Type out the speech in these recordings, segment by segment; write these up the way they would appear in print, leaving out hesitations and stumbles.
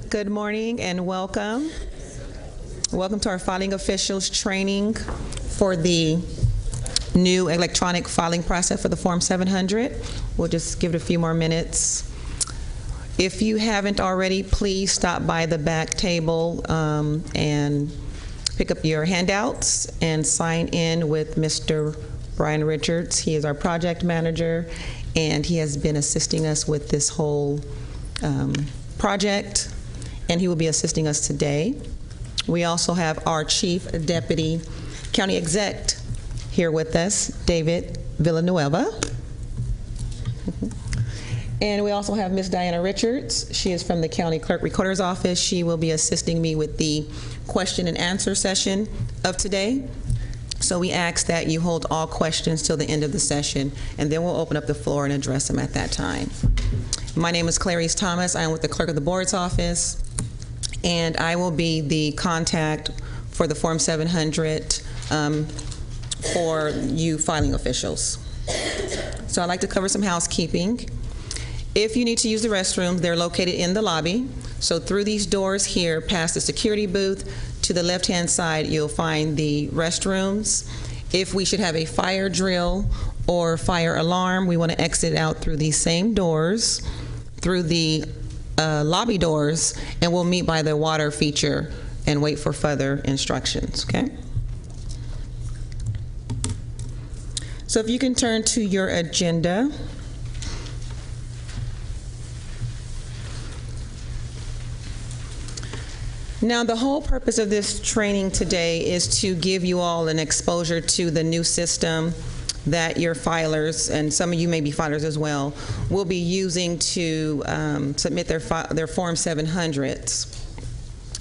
Good morning and welcome. Welcome to our filing officials training for the new electronic filing process for the Form 700. We'll just give it a few more minutes. If you haven't already, please stop by the back table and pick up your handouts and sign in with Mr. Brian Richards. He is our project manager, and he has been assisting us with this whole project, and he will be assisting us today. We also have our Chief Deputy County Exec here with us, David Villanueva. And we also have Ms. Diana Richards. She is from the County Clerk Recorder's Office. She will be assisting me with the question and answer session of today. So we ask that you hold all questions till the end of the session, and then we'll open up the floor and address them at that time. My name is Clarice Thomas. I am with the Clerk of the Board's office, and I will be the contact for the Form 700 for you filing officials. So I'd like to cover some housekeeping. If you need to use the restrooms, they're located in the lobby. So through these doors here, past the security booth, to the left-hand side, you'll find the restrooms. If we should have a fire drill or fire alarm, we want to exit out through these same doors, through the lobby doors, and we'll meet by the water feature and wait for further instructions, okay? So if you can turn to your agenda. Now, the whole purpose of this training today is to give you all an exposure to the new system that your filers, and some of you may be filers as well, will be using to submit their Form 700s.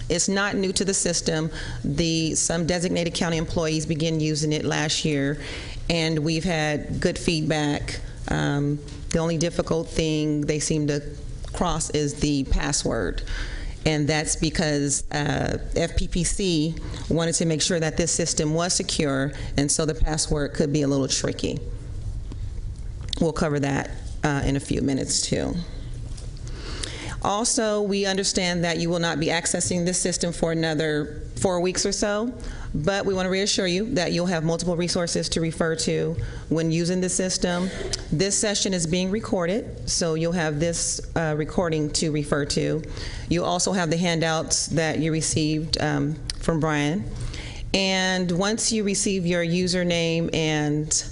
It's not new to the system. Some designated county employees began using it last year, and we've had good feedback. The only difficult thing they seem to cross is the password. And that's because FPPC wanted to make sure that this system was secure, and so the password could be a little tricky. We'll cover that in a few minutes too. Also, we understand that you will not be accessing this system for another 4 weeks or so, but we want to reassure you that you'll have multiple resources to refer to when using the system. This session is being recorded, so you'll have this recording to refer to. You'll also have the handouts that you received from Brian. And once you receive your username and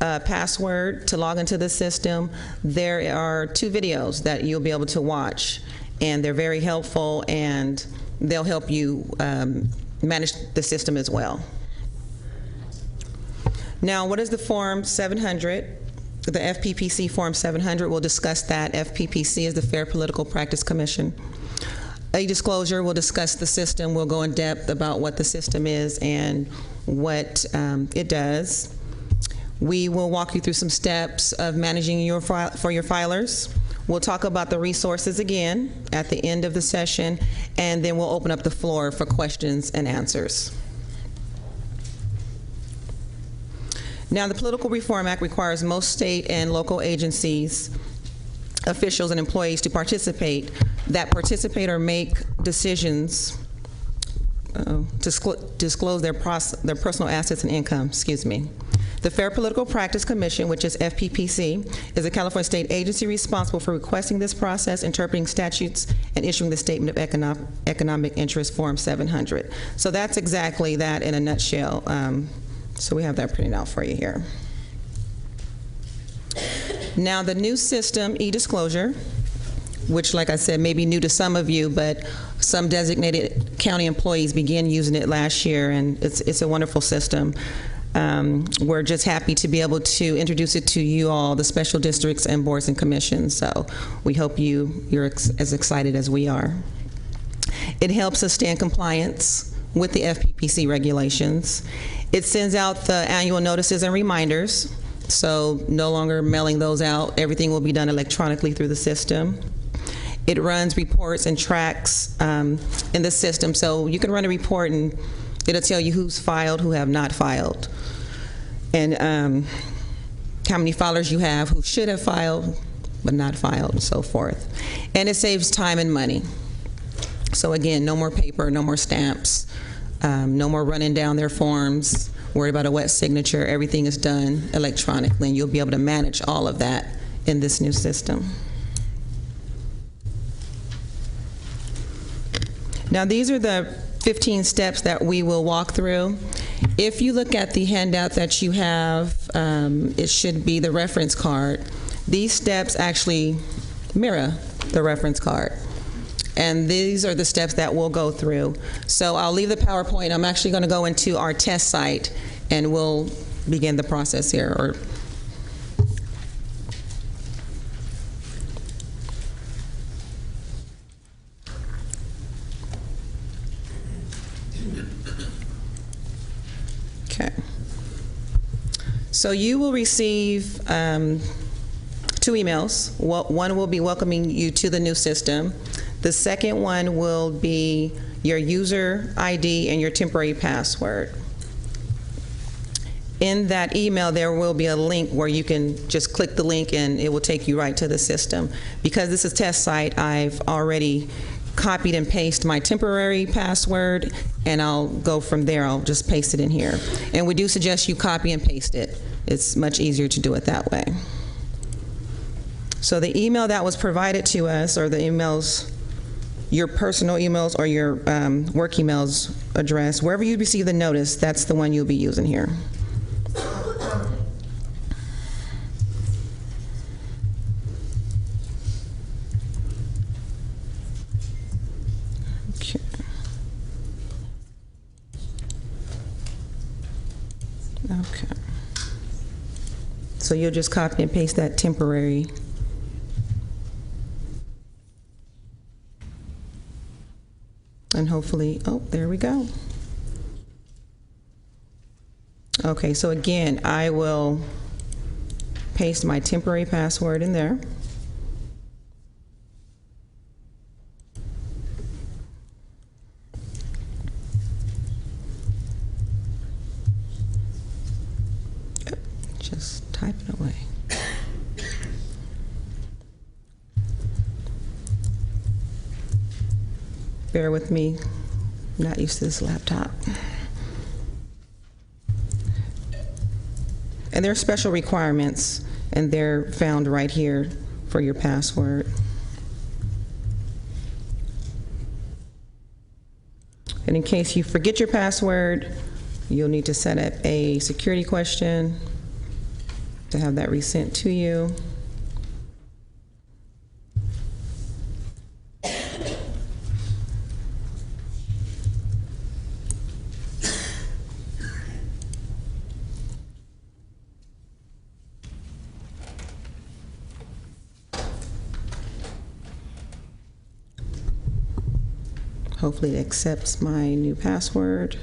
password to log into the system, there are 2 videos that you'll be able to watch, and they're very helpful, and they'll help you manage the system as well. Now, what is the Form 700? The FPPC Form 700, we'll discuss that. FPPC is the Fair Political Practice Commission. A disclosure, we'll discuss the system. We'll go in depth about what the system is and what it does. We will walk you through some steps of managing for your filers. We'll talk about the resources again at the end of the session, and then we'll open up the floor for questions and answers. Now, the Political Reform Act requires most state and local agencies, officials, and employees to participate or make decisions disclose their personal assets and income, The Fair Political Practice Commission, which is FPPC, is a California state agency responsible for requesting this process, interpreting statutes, and issuing the Statement of Economic Interest Form 700. So that's exactly that in a nutshell. So we have that printed out for you here. Now, the new system, e-disclosure, which, like I said, may be new to some of you, but some designated county employees began using it last year, and it's a wonderful system. We're just happy to be able to introduce it to you all, the special districts and boards and commissions. So we hope you're as excited as we are. It helps us stay in compliance with the FPPC regulations. It sends out the annual notices and reminders, so no longer mailing those out. Everything will be done electronically through the system. It runs reports and tracks in the system, so you can run a report and it'll tell you who's filed, who have not filed, and how many filers you have who should have filed but not filed, and so forth. And it saves time and money. So again, no more paper, no more stamps, no more running down their forms, worry about a wet signature. Everything is done electronically, and you'll be able to manage all of that in this new system. Now, these are the 15 steps that we will walk through. If you look at the handout that you have, it should be the reference card. These steps actually mirror the reference card. And these are the steps that we'll go through. So I'll leave the PowerPoint. I'm actually going to go into our test site, and we'll begin the process here. Okay. So you will receive 2 emails. One will be welcoming you to the new system. The second one will be your user ID and your temporary password. In that email, there will be a link where you can just click the link and it will take you right to the system. Because this is a test site, I've already copied and pasted my temporary password, and I'll go from there. I'll just paste it in here. And we do suggest you copy and paste it. It's much easier to do it that way. So the email that was provided to us, or the emails, your personal emails or your work emails address, wherever you receive the notice, that's the one you'll be using here. Okay. Okay. So you'll just copy and paste that temporary. And hopefully, oh, there we go. Okay, so again, I will paste my temporary password in there. Just type it away. Bear with me, I'm not used to this laptop. And there are special requirements, and they're found right here for your password. And in case you forget your password, you'll need to set up a security question to have that resent to you. Hopefully it accepts my new password.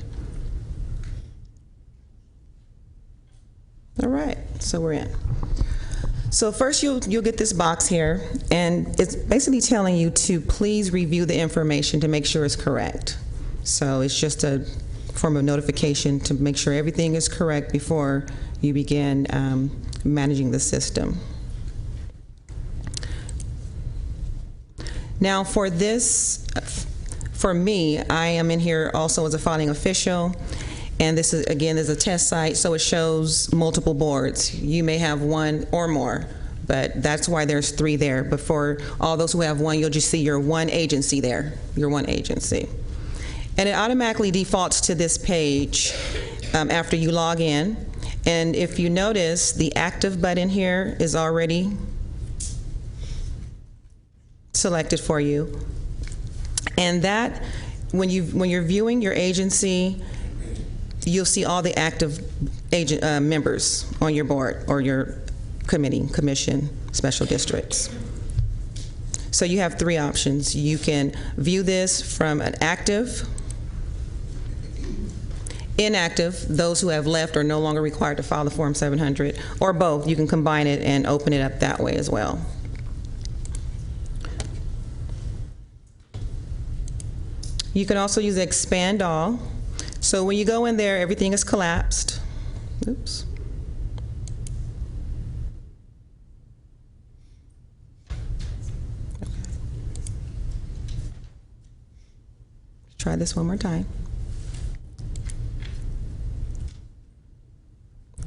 All right, so we're in. So first you'll get this box here, and it's basically telling you to please review the information to make sure it's correct. So it's just a form of notification to make sure everything is correct before you begin managing the system. Now for this, for me, I am in here also as a filing official, and this is, again, is a test site, so it shows multiple boards. You may have one or more, but that's why there's 3 there. But for all those who have one, you'll just see your one agency there, your one agency. And it automatically defaults to this page after you log in. And if you notice, the active button here is already selected for you. And that, when you're viewing your agency, you'll see all the active members on your board or your committee, commission, special districts. So you have 3 options. You can view this from an active, inactive, those who have left or no longer required to file the Form 700, or both. You can combine it and open it up that way as well. You can also use expand all. So when you go in there, everything is collapsed. Oops. try this one more time.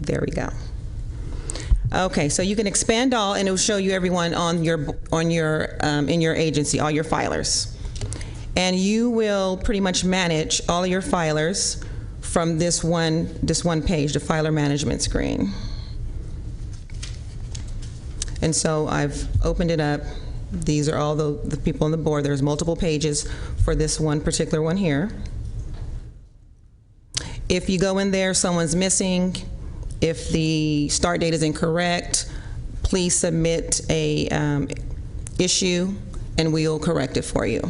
There we go. Okay, so you can expand all, and it will show you everyone on your in your agency, all your filers, and you will pretty much manage all of your filers from this one page, the filer management screen. And so I've opened it up. These are all the people on the board. There's multiple pages for this one particular one here. If you go in there, someone's missing. If the start date is incorrect, please submit a issue, and we'll correct it for you.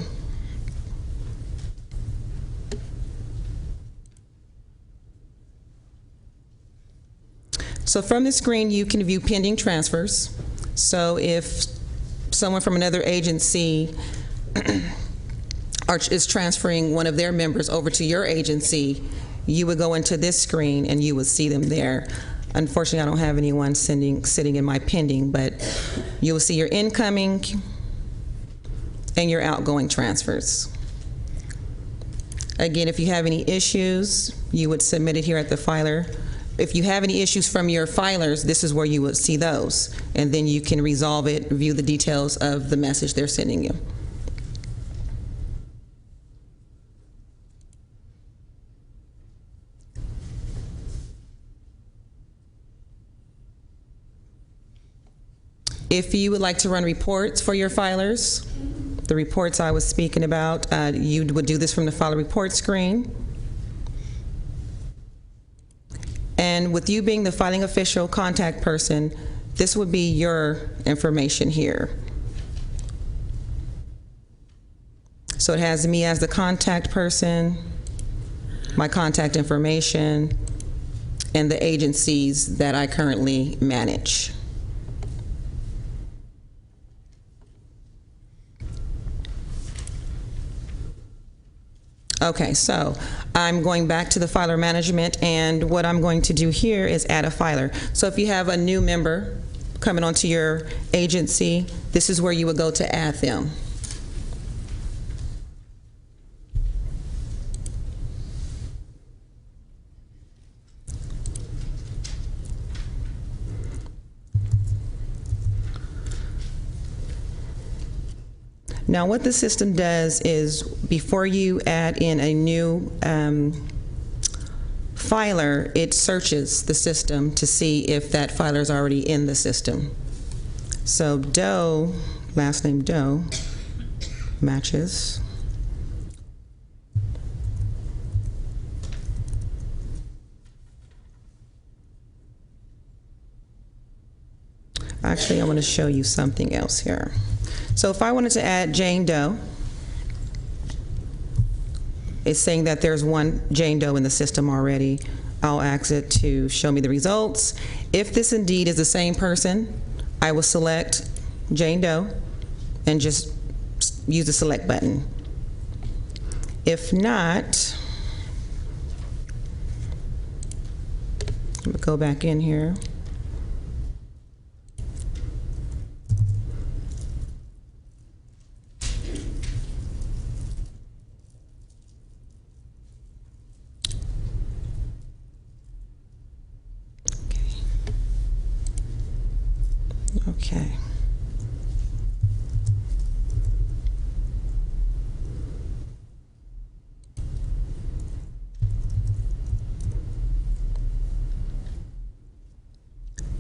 So from the screen, you can view pending transfers. So if someone from another agency is transferring one of their members over to your agency, you would go into this screen and you would see them there. Unfortunately, I don't have anyone sitting in my pending, but you will see your incoming and your outgoing transfers. Again, if you have any issues, you would submit it here at the filer. If you have any issues from your filers, this is where you would see those, and then you can resolve it, view the details of the message they're sending you. If you would like to run reports for your filers, the reports I was speaking about, you would do this from the filer report screen. And with you being the filing official contact person, this would be your information here. So it has me as the contact person, my contact information, and the agencies that I currently manage. Okay, so I'm going back to the filer management, and what I'm going to do here is add a filer. So if you have a new member coming onto your agency, this is where you would go to add them. Now, what the system does is, before you add in a new filer, it searches the system to see if that filer is already in the system. So Doe, last name Doe, matches. Actually, I want to show you something else here. So if I wanted to add Jane Doe, it's saying that there's one Jane Doe in the system already. I'll ask it to show me the results. If this indeed is the same person, I will select Jane Doe and just use the select button. If not, I'm gonna go back in here. Okay.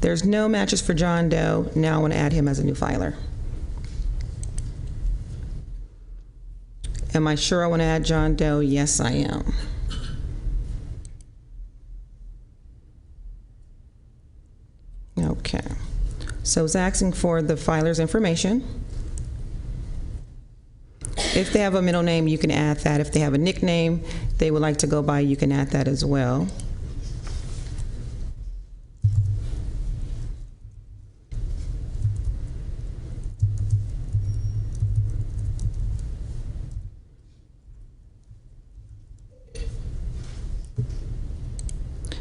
There's no matches for John Doe. Now I want to add him as a new filer. Am I sure I want to add John Doe? Yes, I am. Okay. So it's asking for the filer's information. If they have a middle name, you can add that. If they have a nickname they would like to go by, you can add that as well.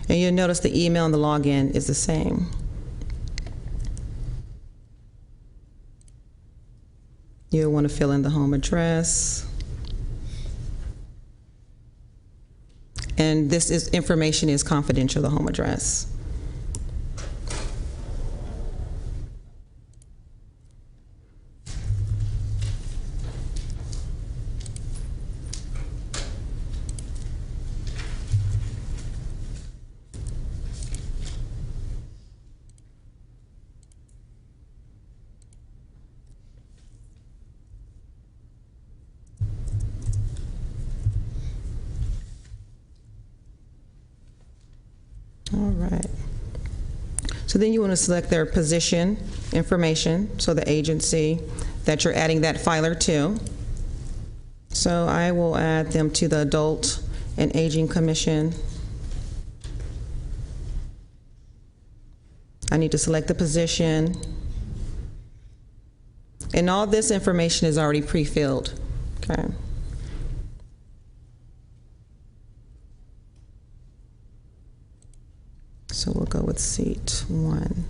And you'll notice the email and the login is the same. You'll want to fill in the home address. And information is confidential, the home address. All right. So then you want to select their position information, so the agency that you're adding that filer to. So I will add them to the Adult and Aging Commission. I need to select the position. And all this information is already pre-filled. Okay. So we'll go with seat 1.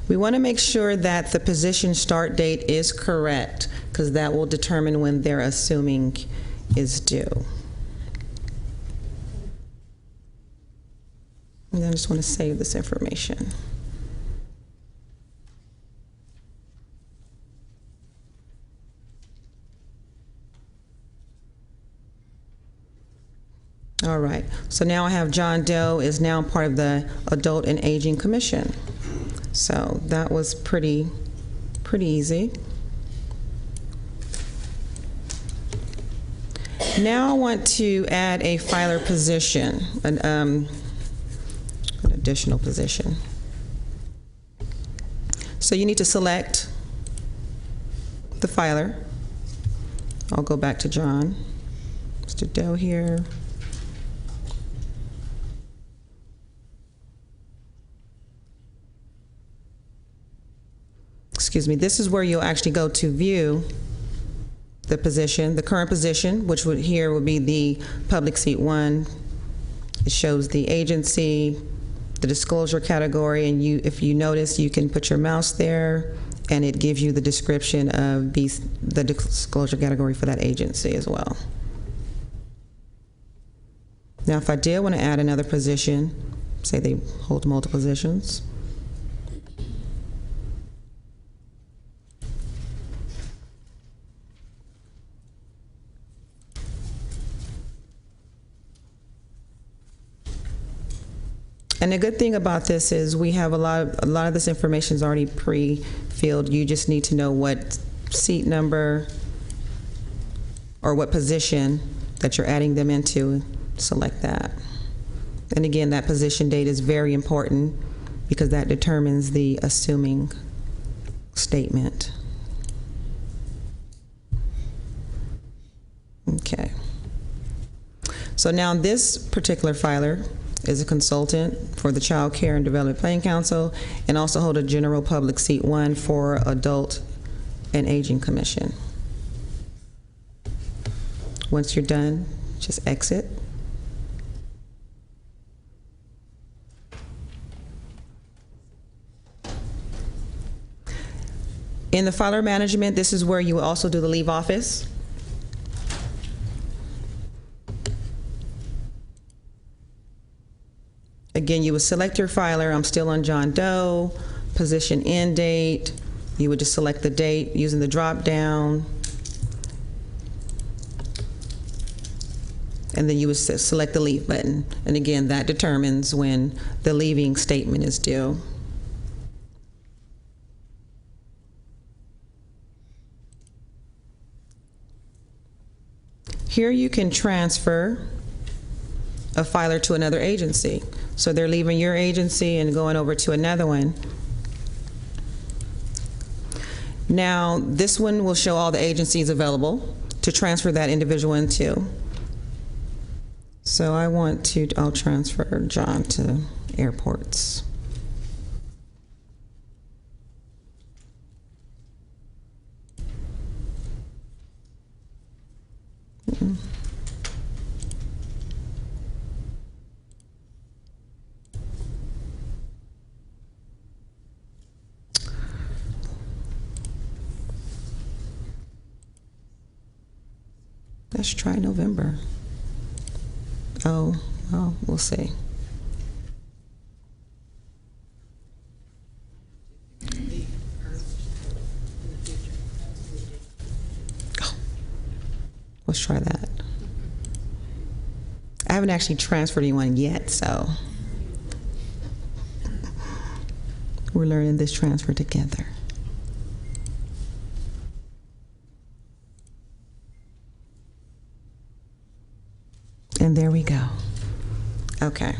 We want to make sure that the position start date is correct, because that will determine when they're assuming is due. And I just want to save this information. All right, so now I have John Doe is now part of the Adult and Aging Commission. So that was pretty easy. Now I want to add a filer position, an additional position. So you need to select the filer. I'll go back to John. Mr. Doe here. Excuse me, this is where you'll actually go to view the position, the current position, which would here would be the public seat 1. It shows the agency, the disclosure category, and if you notice, you can put your mouse there, and it gives you the description of the disclosure category for that agency as well. Now, if I did want to add another position, say they hold multiple positions, and the good thing about this is we have a lot of this information is already pre-filled. You just need to know what seat number or what position that you're adding them into. Select that. And again, that position date is very important because that determines the assuming statement. Okay. So now this particular filer is a consultant for the Child Care and Development Planning Council, and also hold a general public seat 1 for Adult and Aging Commission. Once you're done, just exit. In the filer management, this is where you will also do the leave office. Again, you would select your filer. I'm still on John Doe. Position end date. You would just select the date using the drop down. And then you would select the leave button. And again, that determines when the leaving statement is due. Here you can transfer a filer to another agency. So they're leaving your agency and going over to another one. Now, this one will show all the agencies available to transfer that individual into. So I'll transfer John to airports. Let's try November. Oh, well, we'll see. Oh, let's try that. I haven't actually transferred anyone yet, so we're learning this transfer together. And there we go. Okay.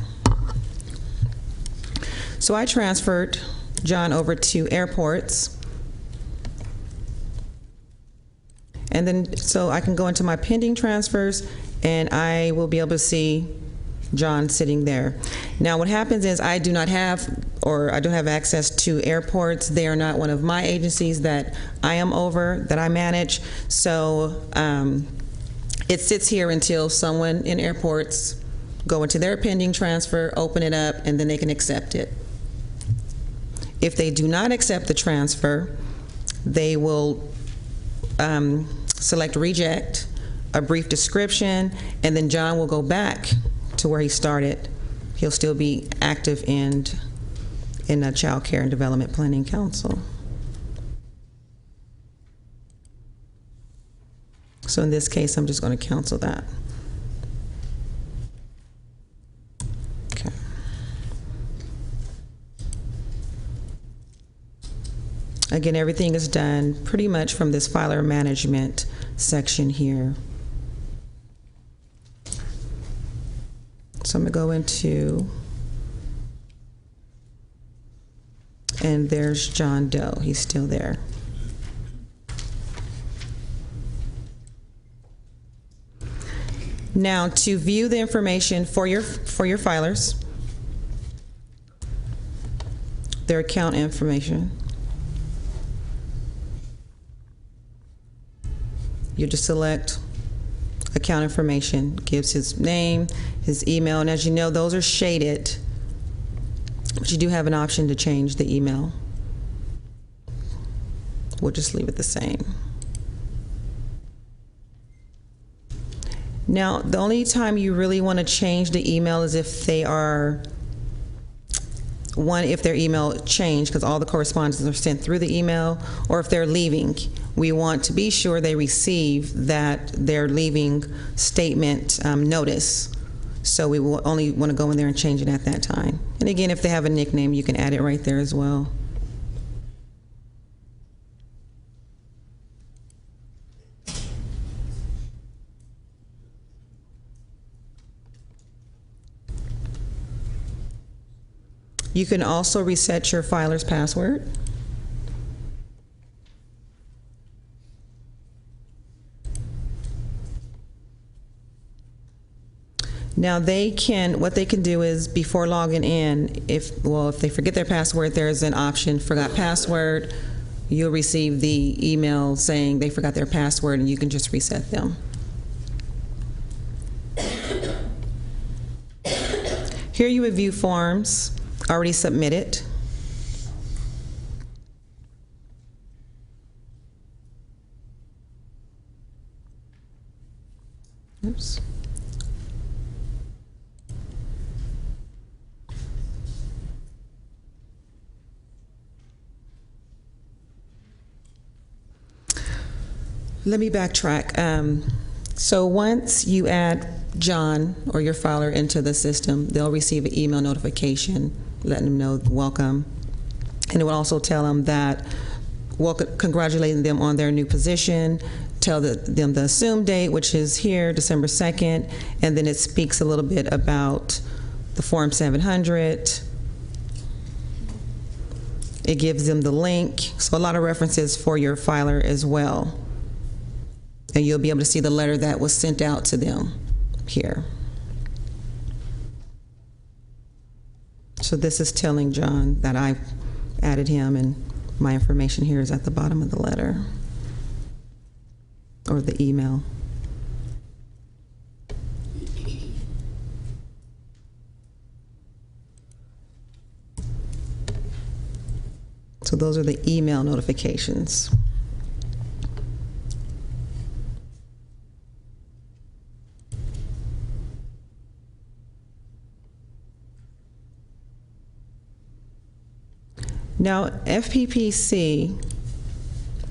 So I transferred John over to airports. And then, so I can go into my pending transfers and I will be able to see John sitting there. Now what happens is I don't have access to airports. They are not one of my agencies that I am over, that I manage. So it sits here until someone in airports go into their pending transfer, open it up, and then they can accept it. If they do not accept the transfer, they will select reject, a brief description, and then John will go back to where he started. He'll still be active in a Child Care and Development Planning Council. So in this case, I'm just going to cancel that. Okay. Again, everything is done pretty much from this filer management section here. So I'm going to go into, and there's John Doe. He's still there. Now, to view the information for your filers, their account information, you just select account information, gives his name, his email, and as you know, those are shaded, but you do have an option to change the email. We'll just leave it the same. Now, the only time you really want to change the email is if they are, if their email changed, because all the correspondences are sent through the email, or if they're leaving. We want to be sure they receive that they're leaving statement notice. So we will only want to go in there and change it at that time. And again, if they have a nickname, you can add it right there as well. You can also reset your filer's password. Now what they can do is before logging in, if they forget their password, there's an option, forgot password. You'll receive the email saying they forgot their password and you can just reset them. Here you would view forms already submitted. Oops. Let me backtrack. So once you add John or your filer into the system, they'll receive an email notification letting them know welcome. And it will also tell them that, congratulating them on their new position, tell them the assumed date, which is here, December 2nd, and then it speaks a little bit about the Form 700. It gives them the link, so a lot of references for your filer as well. And you'll be able to see the letter that was sent out to them here. So this is telling John that I added him and my information here is at the bottom of the letter or the email. So those are the email notifications. Now, FPPC,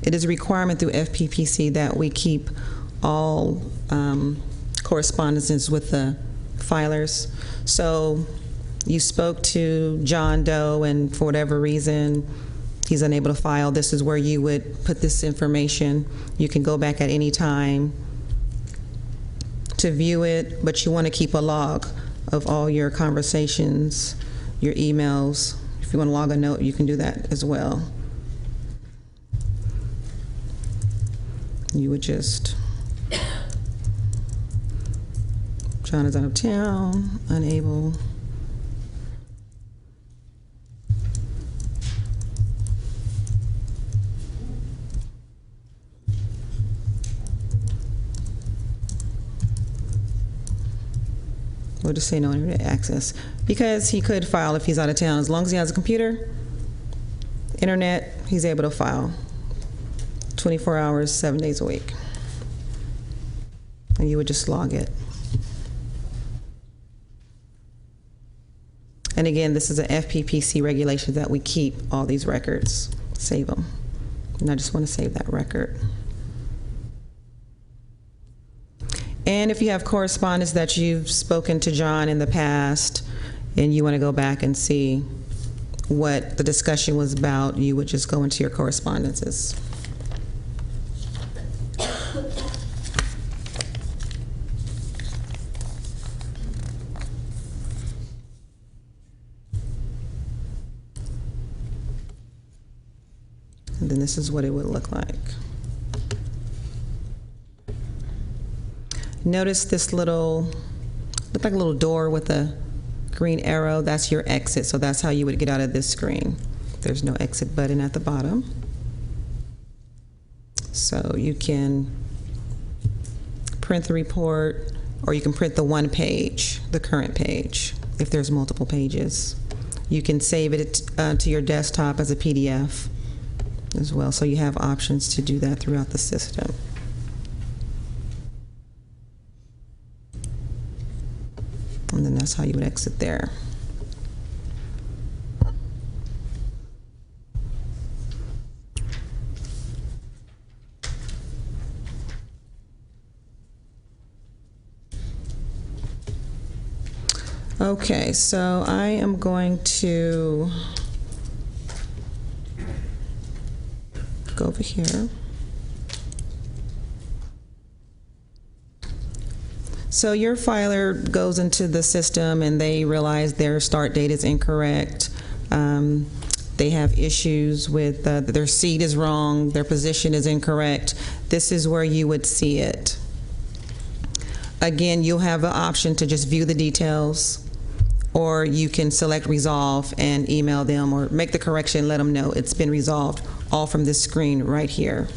it is a requirement through FPPC that we keep all correspondences with the filers. So you spoke to John Doe, and for whatever reason, he's unable to file. This is where you would put this information. You can go back at any time to view it, but you want to keep a log of all your conversations, your emails. If you want to log a note, you can do that as well. You would just, John is out of town, unable. We'll just say no internet access, because he could file if he's out of town. As long as he has a computer, internet, he's able to file 24 hours, 7 days a week. And you would just log it. And again, this is an FPPC regulation that we keep all these records, save them. And I just want to save that record. And if you have correspondence that you've spoken to John in the past and you want to go back and see what the discussion was about, you would just go into your correspondences. And then this is what it would look like. Notice this little, look like a little door with a green arrow. That's your exit, so that's how you would get out of this screen. There's no exit button at the bottom. So you can print the report, or you can print the one page, the current page, if there's multiple pages. You can save it to your desktop as a PDF as well, so you have options to do that throughout the system. And then that's how you would exit there. Okay, so I am going to go over here. So your filer goes into the system and they realize their start date is incorrect. They have issues with their seat is wrong, their position is incorrect. This is where you would see it. Again, you'll have the option to just view the details, or you can select resolve and email them or make the correction, let them know it's been resolved, all from this screen right here.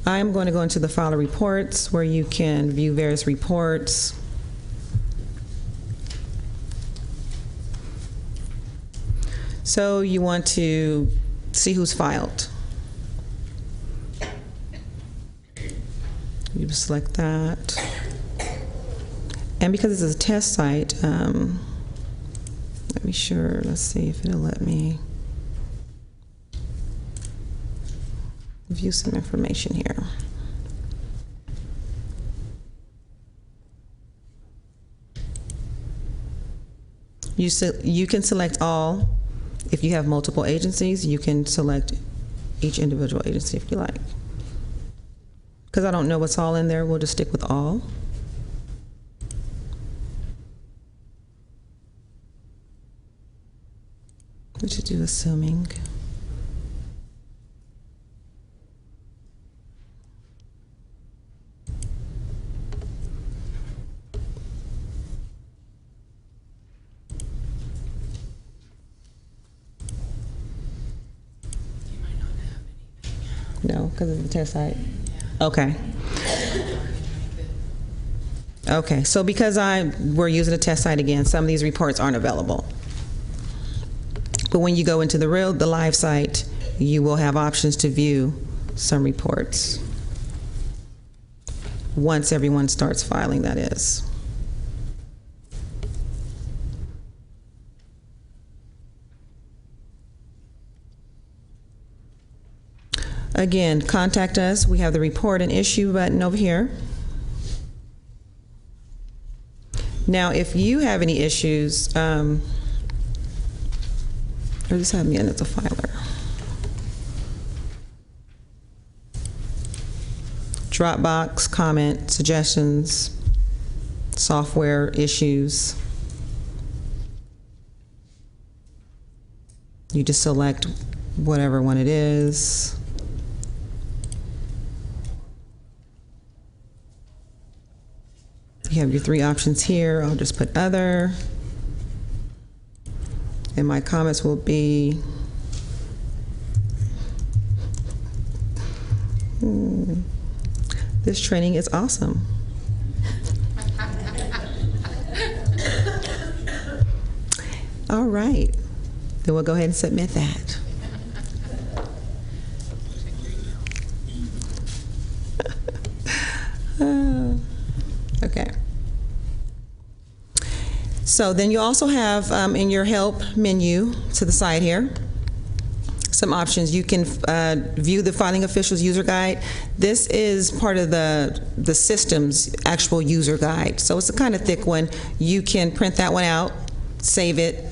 I'm going to go into the filer reports where you can view various reports. So you want to see who's filed. You select that. And because this is a test site, let's see if it'll let me view some information here. You can select all. If you have multiple agencies, you can select each individual agency if you like. Because I don't know what's all in there, we'll just stick with all. What you do, assuming. No, because of the test site. Okay. Okay, so because we're using a test site again, some of these reports aren't available. But when you go into the live site, you will have options to view some reports. once everyone starts filing, that is. Again, contact us. We have the report and issue button over here. Now, if you have any issues, or just have me in as a filer. Dropbox, comment, suggestions, software issues. You just select whatever one it is. You have your 3 options here. I'll just put other. And my comments will be, this training is awesome. All right. Then we'll go ahead and submit that. Okay. So then you also have in your help menu to the side here some options. You can view the filing officials user guide. This is part of the system's actual user guide. So it's a kind of thick one. You can print that one out, save it,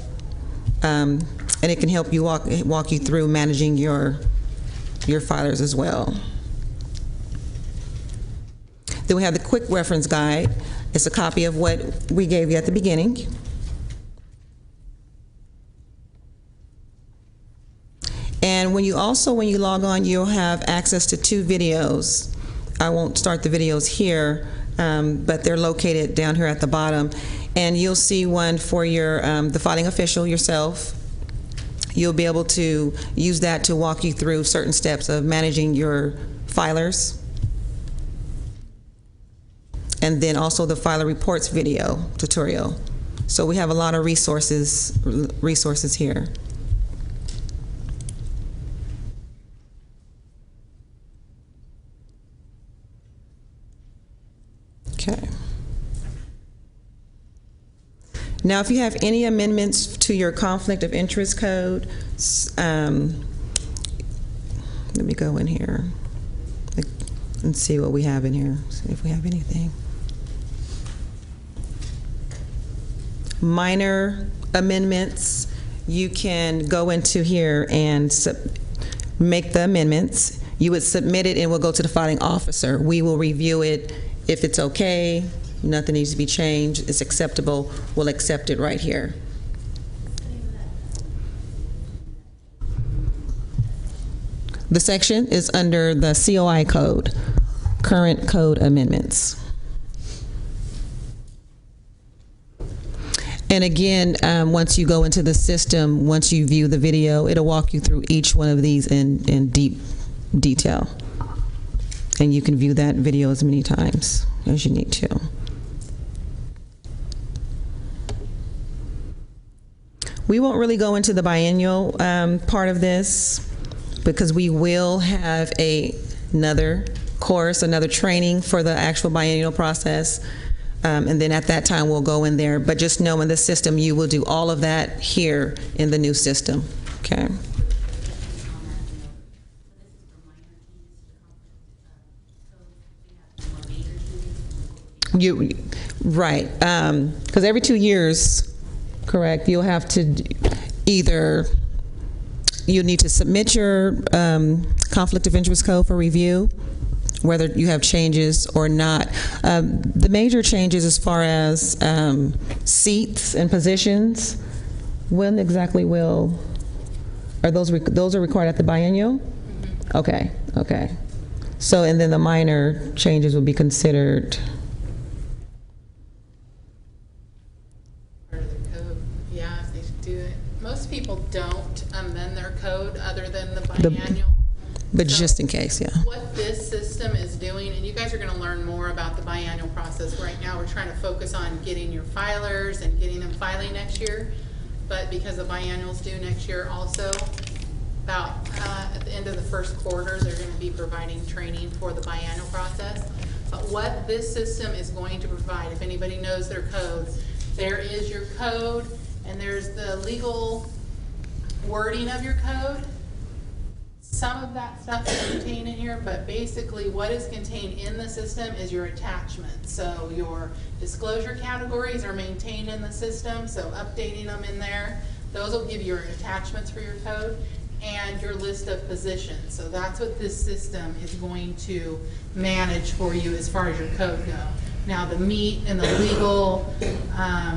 and it can help you walk you through managing your filers as well. Then we have the quick reference guide. It's a copy of what we gave you at the beginning. And when you log on, you'll have access to 2 videos. I won't start the videos here, but they're located down here at the bottom. And you'll see one for your the filing official yourself. You'll be able to use that to walk you through certain steps of managing your filers. And then also the filer reports video tutorial. So we have a lot of resources here. Okay. Now, if you have any amendments to your conflict of interest code, let me go in here and see what we have in here, see if we have anything. Minor amendments, you can go into here and make the amendments. You would submit it and we'll go to the filing officer. We will review it. If it's okay, nothing needs to be changed, it's acceptable, we'll accept it right here. The section is under the COI code, current code amendments. And again, once you go into the system, once you view the video, it'll walk you through each one of these in deep detail. And you can view that video as many times as you need to. We won't really go into the biennial part of this because we will have another course, another training for the actual biennial process. And then at that time we'll go in there. But just know in the system you will do all of that here in the new system. Okay. Right, because every 2 years, correct, you'll have to you'll need to submit your conflict of interest code for review, whether you have changes or not. The major changes as far as seats and positions, when exactly are those are required at the biennial? Okay, okay. So, and then the minor changes will be considered. Most people don't amend their code other than the biannual. But so just in case, yeah. What this system is doing, and you guys are going to learn more about the biannual process. Right now we're trying to focus on getting your filers and getting them filing next year. But because the biannual's due next year also, about at the end of the first quarter, they're going to be providing training for the biannual process. But what this system is going to provide, if anybody knows their code, there is your code and there's the legal wording of your code. Some of that stuff is contained in here, but basically what is contained in the system is your attachments. So your disclosure categories are maintained in the system, so updating them in there. Those will give you your attachments for your code and your list of positions. So that's what this system is going to manage for you as far as your code go. Now the meat and the legal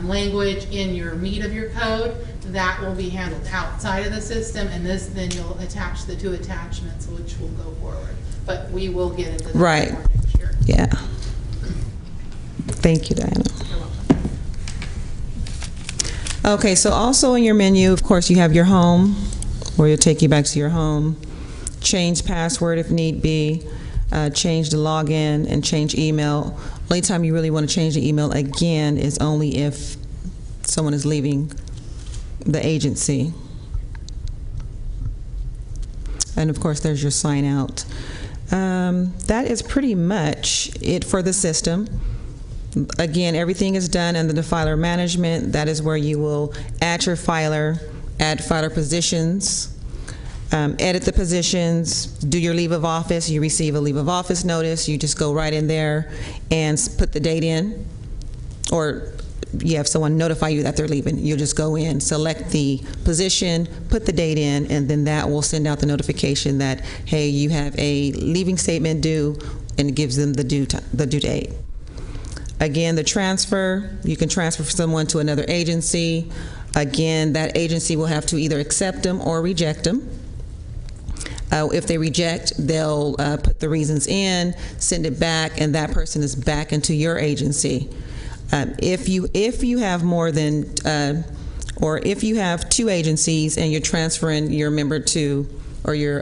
language in your meat of your code, that will be handled outside of the system, and this, then you'll attach the two attachments, which will go forward. But we will get into that more next year. Yeah. Thank you, Diana. You're welcome. Okay, so also in your menu, of course, you have your home, where it'll take you back to your home. Change password if need be. Change the login and change email. Only time you really want to change the email again is only if someone is leaving the agency. And of course, there's your sign out. That is pretty much it for the system. Again, everything is done under the filer management. That is where you will add your filer, add filer positions, edit the positions, do your leave of office. You receive a leave of office notice. You just go right in there and put the date in, or you have someone notify you that they're leaving. You just go in, select the position, put the date in, and then that will send out the notification that, hey, you have a leaving statement due, and it gives them the due date. Again, the transfer, you can transfer someone to another agency. Again, that agency will have to either accept them or reject them. If they reject, they'll put the reasons in, send it back, and that person is back into your agency. If you have more than, or if you have two agencies and you're transferring your member to, or your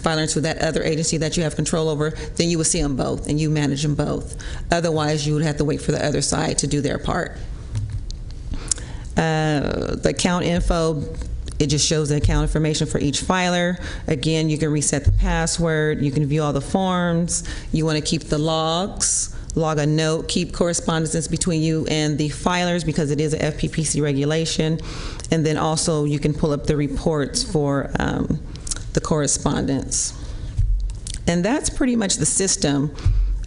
filer to that other agency that you have control over, then you will see them both and you manage them both. Otherwise, you would have to wait for the other side to do their part. The account info, it just shows the account information for each filer. Again, you can reset the password, you can view all the forms, you want to keep the logs, log a note, keep correspondences between you and the filers because it is a FPPC regulation, and then also you can pull up the reports for the correspondence. And that's pretty much the system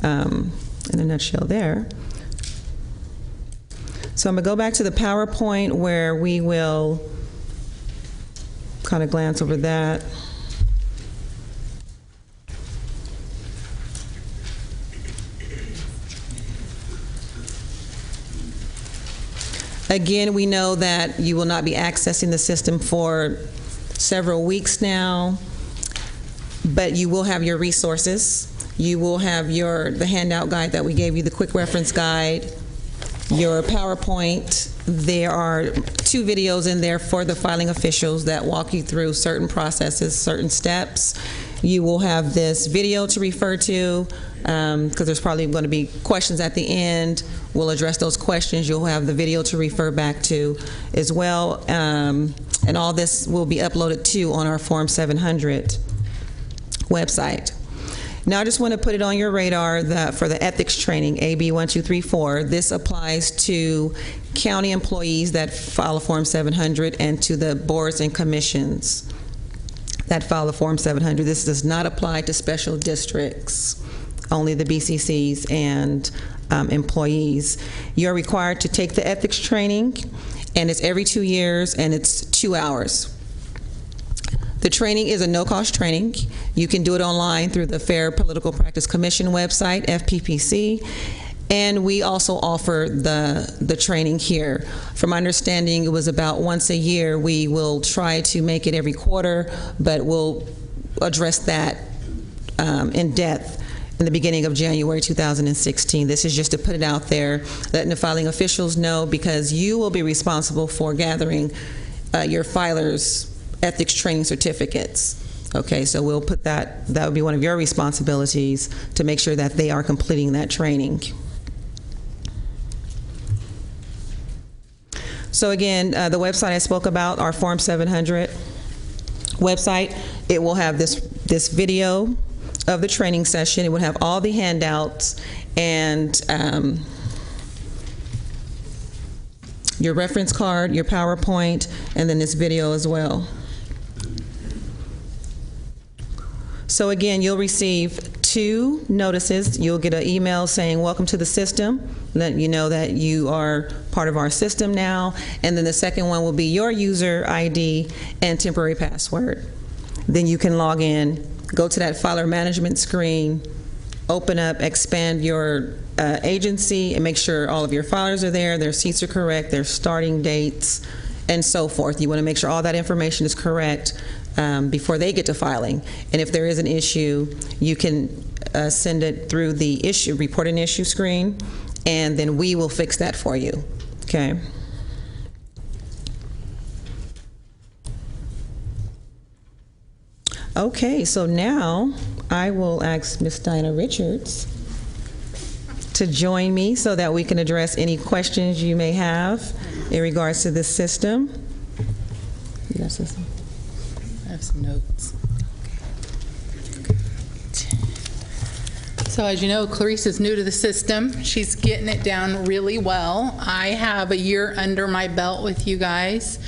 in a nutshell there. So I'm going to go back to the PowerPoint where we will kind of glance over that. Again, we know that you will not be accessing the system for several weeks now, but you will have your resources. You will have the handout guide that we gave you, the quick reference guide, your PowerPoint. There are 2 videos in there for the filing officials that walk you through certain processes, certain steps. You will have this video to refer to because there's probably going to be questions at the end. We'll address those questions. You'll have the video to refer back to as well. And all this will be uploaded too on our Form 700 website. Now I just want to put it on your radar that for the ethics training, AB 1234, this applies to county employees that file a Form 700 and to the boards and commissions that file a Form 700. This does not apply to special districts, only the BCCs and employees. You're required to take the ethics training, and it's every 2 years, and it's 2 hours. The training is a no-cost training. You can do it online through the Fair Political Practice Commission website, FPPC, and we also offer the training here. From my understanding, it was about once a year. We will try to make it every quarter, but we'll address that in depth in the beginning of January 2016. This is just to put it out there, letting the filing officials know, because you will be responsible for gathering your filers' ethics training certificates. Okay, so we'll put that would be one of your responsibilities to make sure that they are completing that training. So again, the website I spoke about, our Form 700 website, it will have this video of the training session. It would have all the handouts and your reference card, your PowerPoint, and then this video as well. So again, you'll receive 2 notices. You'll get an email saying, welcome to the system, let you know that you are part of our system now. And then the second one will be your user ID and temporary password. Then you can log in, go to that filer management screen, open up, expand your agency, and make sure all of your filers are there, their seats are correct, their starting dates, and so forth. You want to make sure all that information is correct before they get to filing. And if there is an issue, you can send it through the report an issue screen, and then we will fix that for you. Okay. Okay, so now I will ask Ms. Diana Richards to join me so that we can address any questions you may have in regards to this system. You got some? I have some notes. So as you know, Clarice is new to the system. She's getting it down really well. I have a year under my belt with you guys,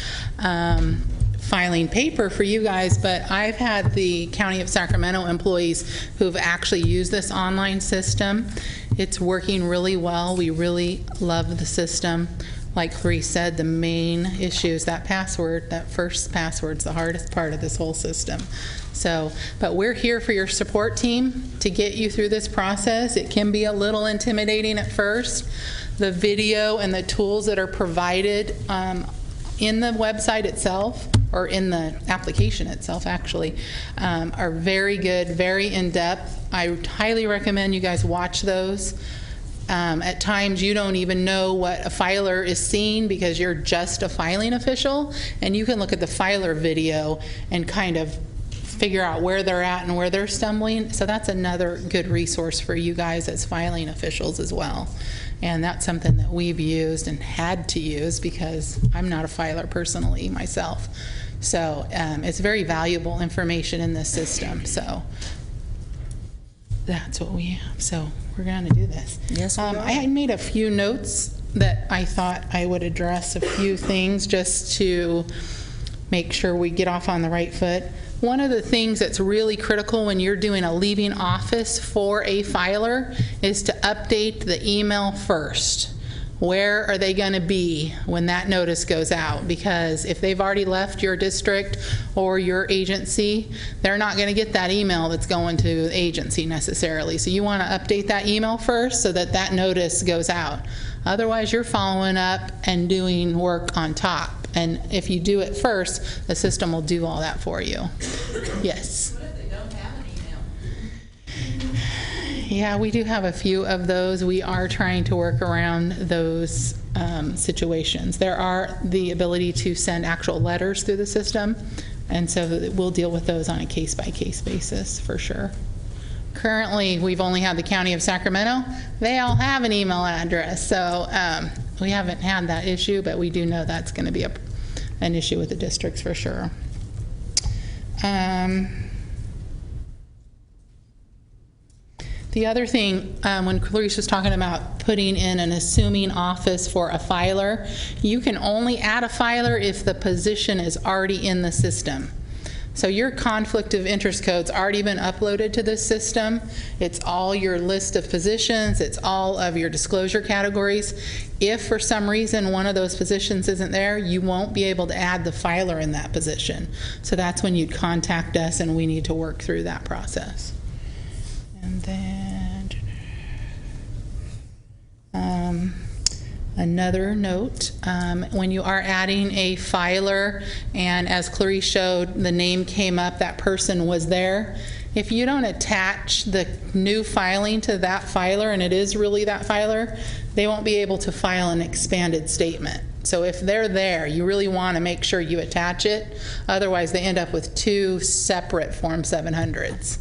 filing paper for you guys, but I've had the County of Sacramento employees who've actually used this online system. It's working really well. We really love the system. Like Clarice said, the main issue is that password. That first password's the hardest part of this whole system. So, but we're here for your support team to get you through this process. It can be a little intimidating at first. The video and the tools that are provided in the website itself, or in the application itself actually, are very good, very in-depth. I highly recommend you guys watch those. At times you don't even know what a filer is seeing because you're just a filing official, and you can look at the filer video and kind of figure out where they're at and where they're stumbling. So that's another good resource for you guys as filing officials as well. And that's something that we've used and had to use because I'm not a filer personally myself. So it's very valuable information in this system. So that's what we have. So we're going to do this. Yes, we are. I had made a few notes that I thought I would address a few things just to make sure we get off on the right foot. One of the things that's really critical when you're doing a leaving office for a filer is to update the email first. Where are they going to be when that notice goes out? Because if they've already left your district or your agency, they're not going to get that email that's going to the agency necessarily. So you want to update that email first so that that notice goes out. Otherwise, you're following up and doing work on top. And if you do it first, the system will do all that for you. Yes? What if they don't have an email? Yeah, we do have a few of those. We are trying to work around those situations. There are the ability to send actual letters through the system, and so we'll deal with those on a case-by-case basis for sure. Currently, we've only had the County of Sacramento. They all have an email address, so we haven't had that issue, but we do know that's going to be an issue with the districts for sure. The other thing, when Clarice was talking about putting in an assuming office for a filer, you can only add a filer if the position is already in the system. So your conflict of interest code's already been uploaded to this system. It's all your list of positions. It's all of your disclosure categories. If for some reason one of those positions isn't there, you won't be able to add the filer in that position. So that's when you'd contact us and we need to work through that process. And then another note, when you are adding a filer and as Clarice showed, the name came up, that person was there. If you don't attach the new filing to that filer and it is really that filer, they won't be able to file an expanded statement. So if they're there, you really want to make sure you attach it. Otherwise, they end up with two separate Form 700s.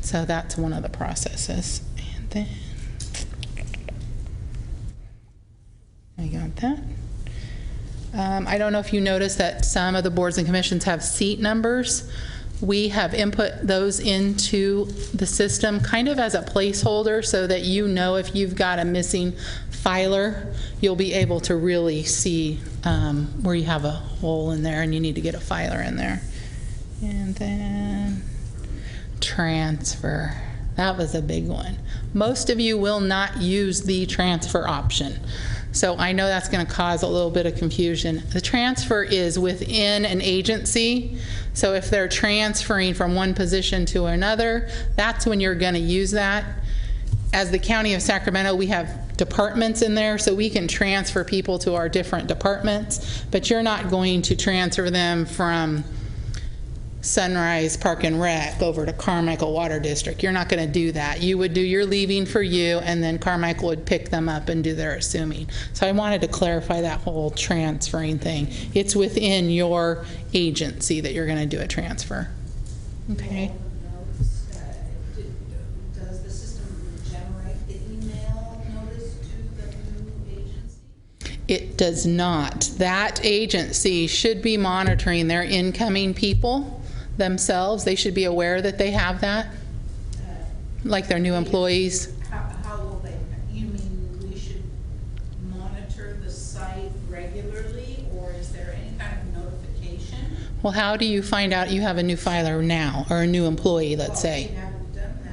So that's one of the processes. And then I got that. I don't know if you noticed that some of the boards and commissions have seat numbers. We have input those into the system kind of as a placeholder so that you know if you've got a missing filer, you'll be able to really see where you have a hole in there and you need to get a filer in there. And then transfer. That was a big one. Most of you will not use the transfer option. So I know that's going to cause a little bit of confusion. The transfer is within an agency. So if they're transferring from one position to another, that's when you're going to use that. As the County of Sacramento, we have departments in there, so we can transfer people to our different departments, but you're not going to transfer them from Sunrise Park and Rec over to Carmichael Water District. You're not going to do that. You would do your leaving for you, and then Carmichael would pick them up and do their assuming. So I wanted to clarify that whole transferring thing. It's within your agency that you're going to do a transfer. Okay. Does the system generate the email notice to the new agency? It does not. That agency should be monitoring their incoming people themselves. They should be aware that they have that, like their new employees. How will they, you mean we should monitor the site regularly, or is there any kind of notification? Well, how do you find out you have a new filer now, or a new employee, let's say? We haven't done that.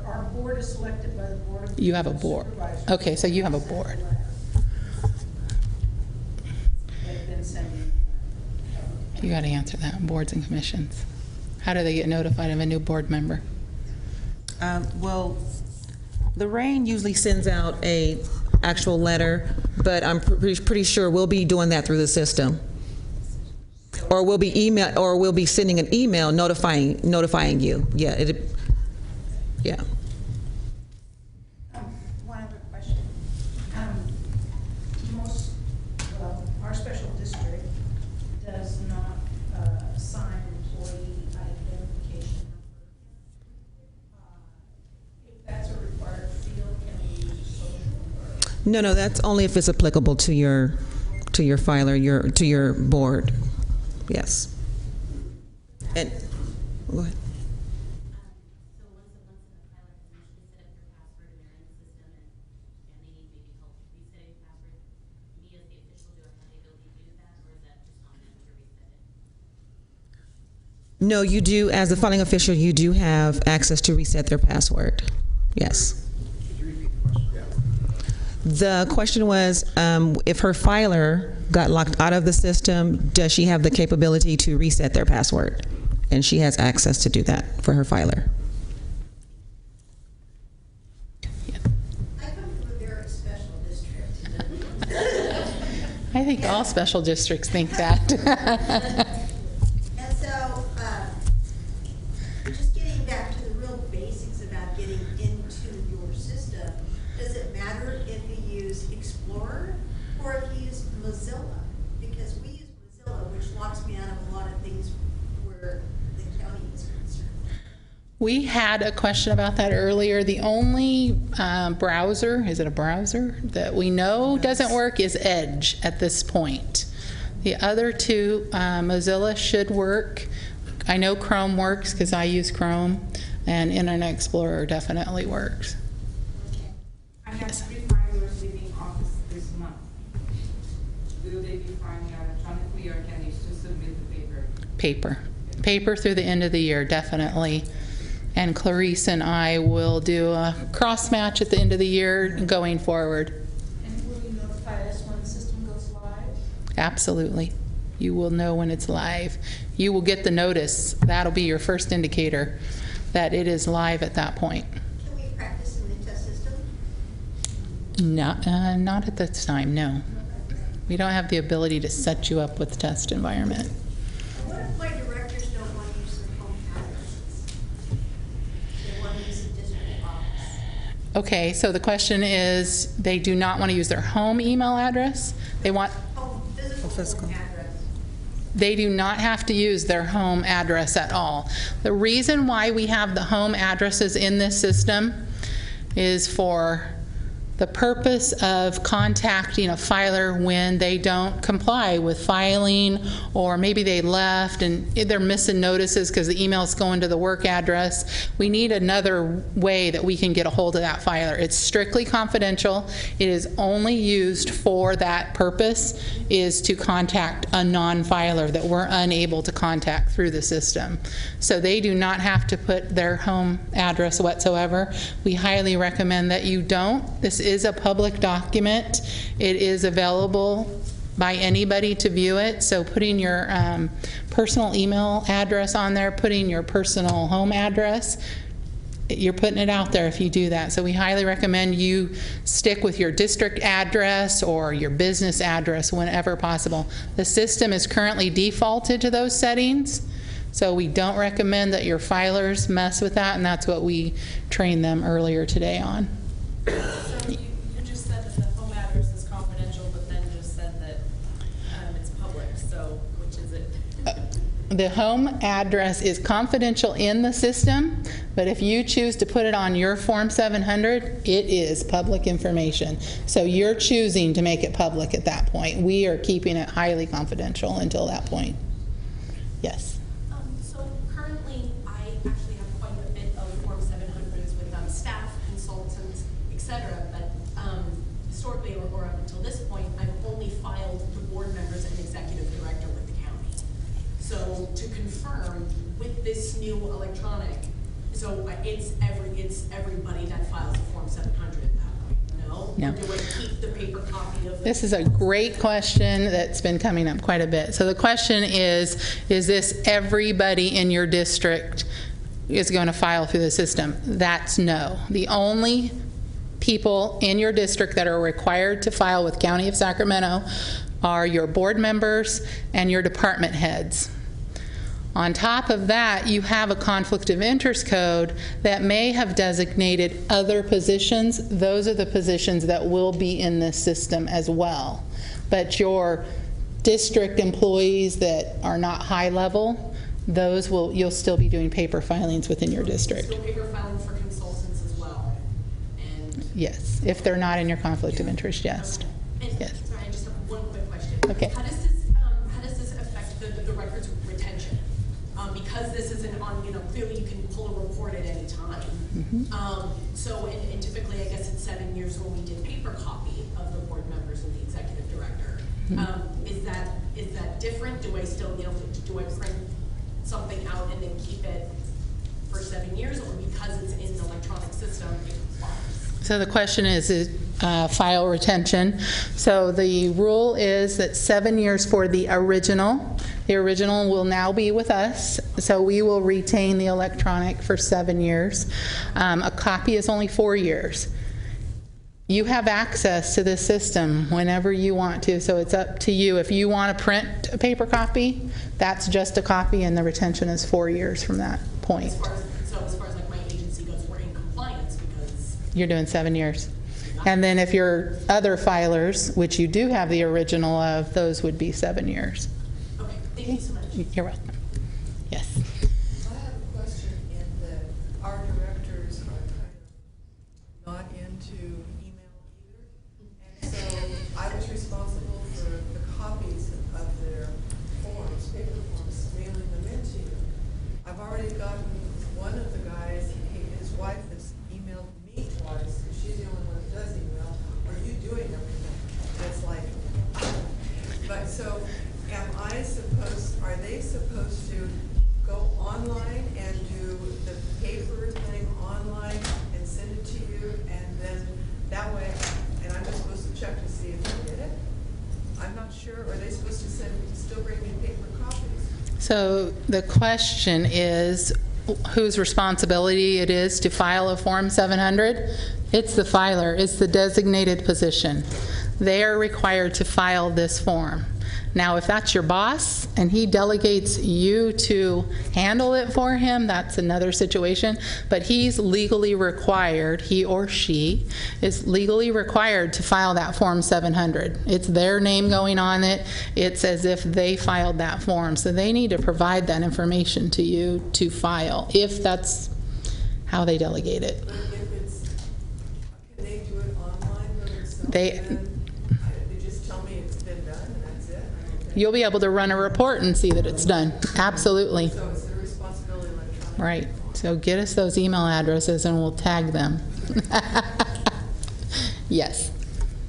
Our board is selected by the board of You have a board. supervisors. Okay, so you have a board. They've been sending. You got to answer that, boards and commissions. How do they get notified of a new board member? Well, Lorraine usually sends out a actual letter, but I'm pretty sure we'll be doing that through the system. Or we'll be sending an email notifying you. Yeah, yeah. One other question. Our special district does not sign employee identification number. If that's a required field, can we use social or? No, that's only if it's applicable to your filer, to your board. Yes. And go ahead. So once the pilot has initially set up your password and they're in the system and they need maybe help resetting the password, me as the official, do I have the ability to do that, or is that just on them to reset it? No, you do, as a filing official, you do have access to reset their password. Yes. The question was, if her filer got locked out of the system, does she have the capability to reset their password? And she has access to do that for her filer. I come from a very special district. I think all special districts think that. And so, just getting back to the real basics about getting into your system, does it matter if you use Explorer or if you use Mozilla? Because we use Mozilla, which locks me out of a lot of things where the county is concerned. We had a question about that earlier. The only browser, is it a browser, that we know doesn't work is Edge at this point. The other two, Mozilla should work. I know Chrome works because I use Chrome, and Internet Explorer definitely works. I have 3 filers leaving office this month. Will they be filing electronically, or can they still submit the paper? Paper through the end of the year, definitely. And Clarice and I will do a cross match at the end of the year going forward. And will you notify us when the system goes live? Absolutely. You will know when it's live. You will get the notice. That'll be your first indicator that it is live at that point. Can we practice in the test system? Not at this time, no. We don't have the ability to set you up with the test environment. What if my directors don't want to use their home addresses? They want to use a district office? Okay, so the question is, they do not want to use their home email address. They want, Home, physical home address. they do not have to use their home address at all. The reason why we have the home addresses in this system is for The purpose of contacting a filer when they don't comply with filing, or maybe they left and they're missing notices because the email's going to the work address, we need another way that we can get a hold of that filer. It's strictly confidential. It is only used for that purpose, is to contact a non-filer that we're unable to contact through the system. So they do not have to put their home address whatsoever. We highly recommend that you don't. This is a public document. It is available by anybody to view it. So putting your personal email address on there, putting your personal home address, you're putting it out there if you do that. So we highly recommend you stick with your district address or your business address whenever possible. The system is currently defaulted to those settings, so we don't recommend that your filers mess with that, and that's what we trained them earlier today on. So you just said that the home address is confidential, but then just said that it's public, so which is it? The home address is confidential in the system, but if you choose to put it on your Form 700, it is public information. So you're choosing to make it public at that point. We are keeping it highly confidential until that point. Yes. So currently, I actually have quite a bit of Form 700s with staff, consultants, etc. But historically, or up until this point, I've only filed the board members and executive director with the county. So to confirm, with this new electronic, so it's everybody that files a Form 700 at that point. No? No. Or do I keep the paper copy of it? This is a great question that's been coming up quite a bit. So the question is this everybody in your district is going to file through the system? That's no. The only people in your district that are required to file with County of Sacramento are your board members and your department heads. On top of that, you have a conflict of interest code that may have designated other positions. Those are the positions that will be in this system as well. But your district employees that are not high level, those you'll still be doing paper filings within your district. Still paper filing for consultants as well. And Yes, if they're not in your conflict of interest, yes. And, Yes. sorry, I just have one quick question. Okay. How does this affect the records retention? Because this isn't on, clearly you can pull a report at any time. So, and typically, I guess it's 7 years when we did paper copy of the board members and the executive director. Is that different? Do I still, do I print something out and then keep it for 7 years, or because it's in the electronic system, it applies? So the question is file retention. So the rule is that 7 years for the original. The original will now be with us, so we will retain the electronic for 7 years. A copy is only 4 years. You have access to this system whenever you want to, so it's up to you. If you want to print a paper copy, that's just a copy, and the retention is 4 years from that point. As far as like my agency goes, we're in compliance because You're doing 7 years. And then if your other filers, which you do have the original of, those would be 7 years. okay, thank you so much. You're welcome. Yes. I have a question in that our directors are kind of not into email either. And so I was responsible for the copies of their forms, paper forms, mailing them into you. I've already gotten one of the guys, his wife has emailed me twice, and she's the only one that does email. Are you doing everything? And it's like, but so are they supposed to go online and do the paper thing online and send it to you, and then that way, and I'm just supposed to check to see if they did it? I'm not sure. Are they supposed to still bring me paper copies? So the question is whose responsibility it is to file a Form 700. It's the filer. It's the designated position. They are required to file this form. Now, if that's your boss and he delegates you to handle it for him, that's another situation. But he's legally required, he or she is legally required to file that Form 700. It's their name going on it. It's as if they filed that form. So they need to provide that information to you to file, if that's how they delegate it. But if it's, can they do it online They just tell me it's been done and that's it? You'll be able to run a report and see that it's done. Absolutely. So it's their responsibility electronically? Right. So get us those email addresses and we'll tag them. Yes.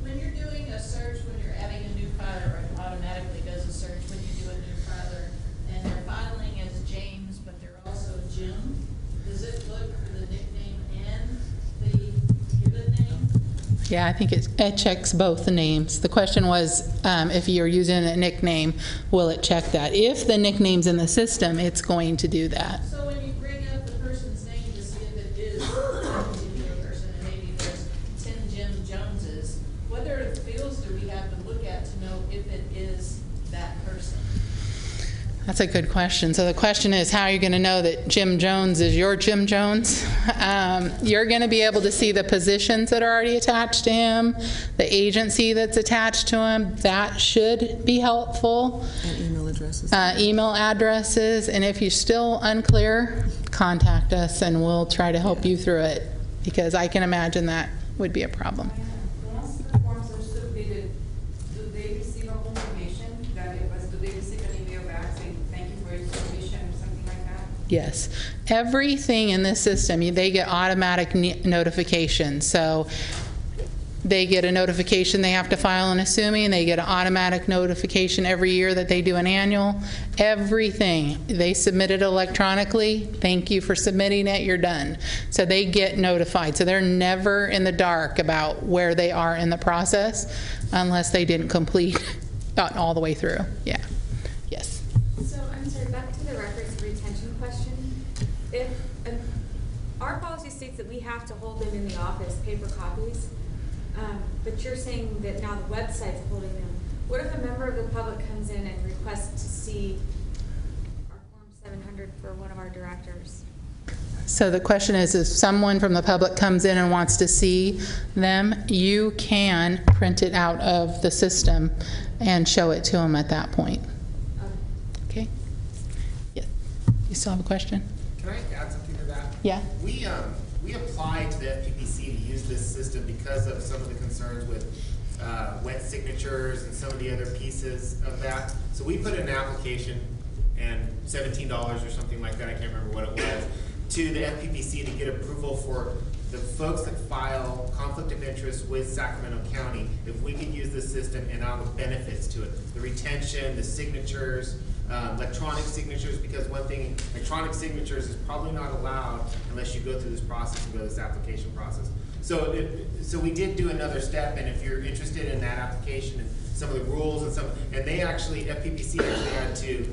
When you're doing a search, when you're adding a new filer, it automatically does a search when you do a new filer, and they're filing as James, but they're also Jim. Does it look for the nickname and the given name? Yeah, I think it checks both the names. The question was, if you're using a nickname, will it check that? If the nickname's in the system, it's going to do that. So when you bring up the person's name to see if it is a particular person, and maybe there's 10 Jim Joneses, what other fields do we have to look at to know if it is that person? That's a good question. So the question is, how are you going to know that Jim Jones is your Jim Jones? You're going to be able to see the positions that are already attached to him, the agency that's attached to him. That should be helpful. And email addresses. Email addresses. And if you're still unclear, contact us and we'll try to help you through it, because I can imagine that would be a problem. Once the forms are submitted, do they receive a confirmation that it was, do they receive an email back saying, thank you for your submission or something like that? Yes. Everything in this system, they get automatic notification. So they get a notification they have to file an assuming. They get an automatic notification every year that they do an annual. Everything. They submit it electronically. Thank you for submitting it. You're done. So they get notified. So they're never in the dark about where they are in the process unless they didn't complete all the way through. Yeah. Yes. So, I'm sorry, back to the records retention question. If our policy states that we have to hold them in the office, paper copies, but you're saying that now the website's holding them. What if a member of the public comes in and requests to see our Form 700 for one of our directors? So the question is, if someone from the public comes in and wants to see them, you can print it out of the system and show it to them at that point. Okay? Yes. You still have a question? Can I add something to that? Yeah. We applied to the FPPC to use this system because of some of the concerns with wet signatures and some of the other pieces of that. So we put in an application and $17 or something like that, I can't remember what it was, to the FPPC to get approval for the folks that file conflict of interest with Sacramento County, if we could use this system and all the benefits to it, the retention, the signatures, electronic signatures, because one thing, electronic signatures is probably not allowed unless you go through this process and go through this application process. So we did do another step, and if you're interested in that application and some of the rules and they actually, FPPC actually had to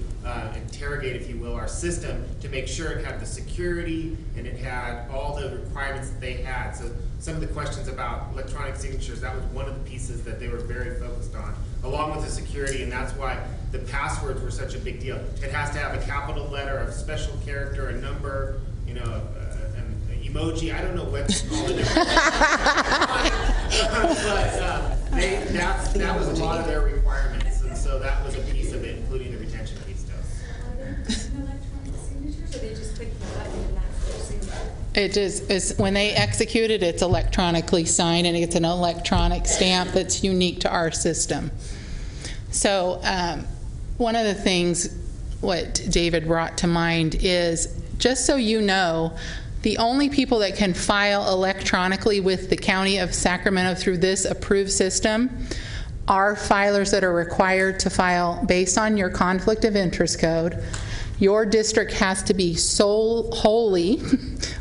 interrogate, if you will, our system to make sure it had the security and it had all the requirements that they had. So some of the questions about electronic signatures, that was one of the pieces that they were very focused on, along with the security, and that's why the passwords were such a big deal. It has to have a capital letter, a special character, a number, you know, an emoji. I don't know what to call it. But that was a lot of their requirements, and so that was a piece of it, including the retention piece too. Are there electronic signatures, or they just click the button and that's their signature? It is, when they execute it, it's electronically signed and it's an electronic stamp that's unique to our system. So one of the things what David brought to mind is, just so you know, the only people that can file electronically with the County of Sacramento through this approved system are filers that are required to file based on your conflict of interest code. Your district has to be wholly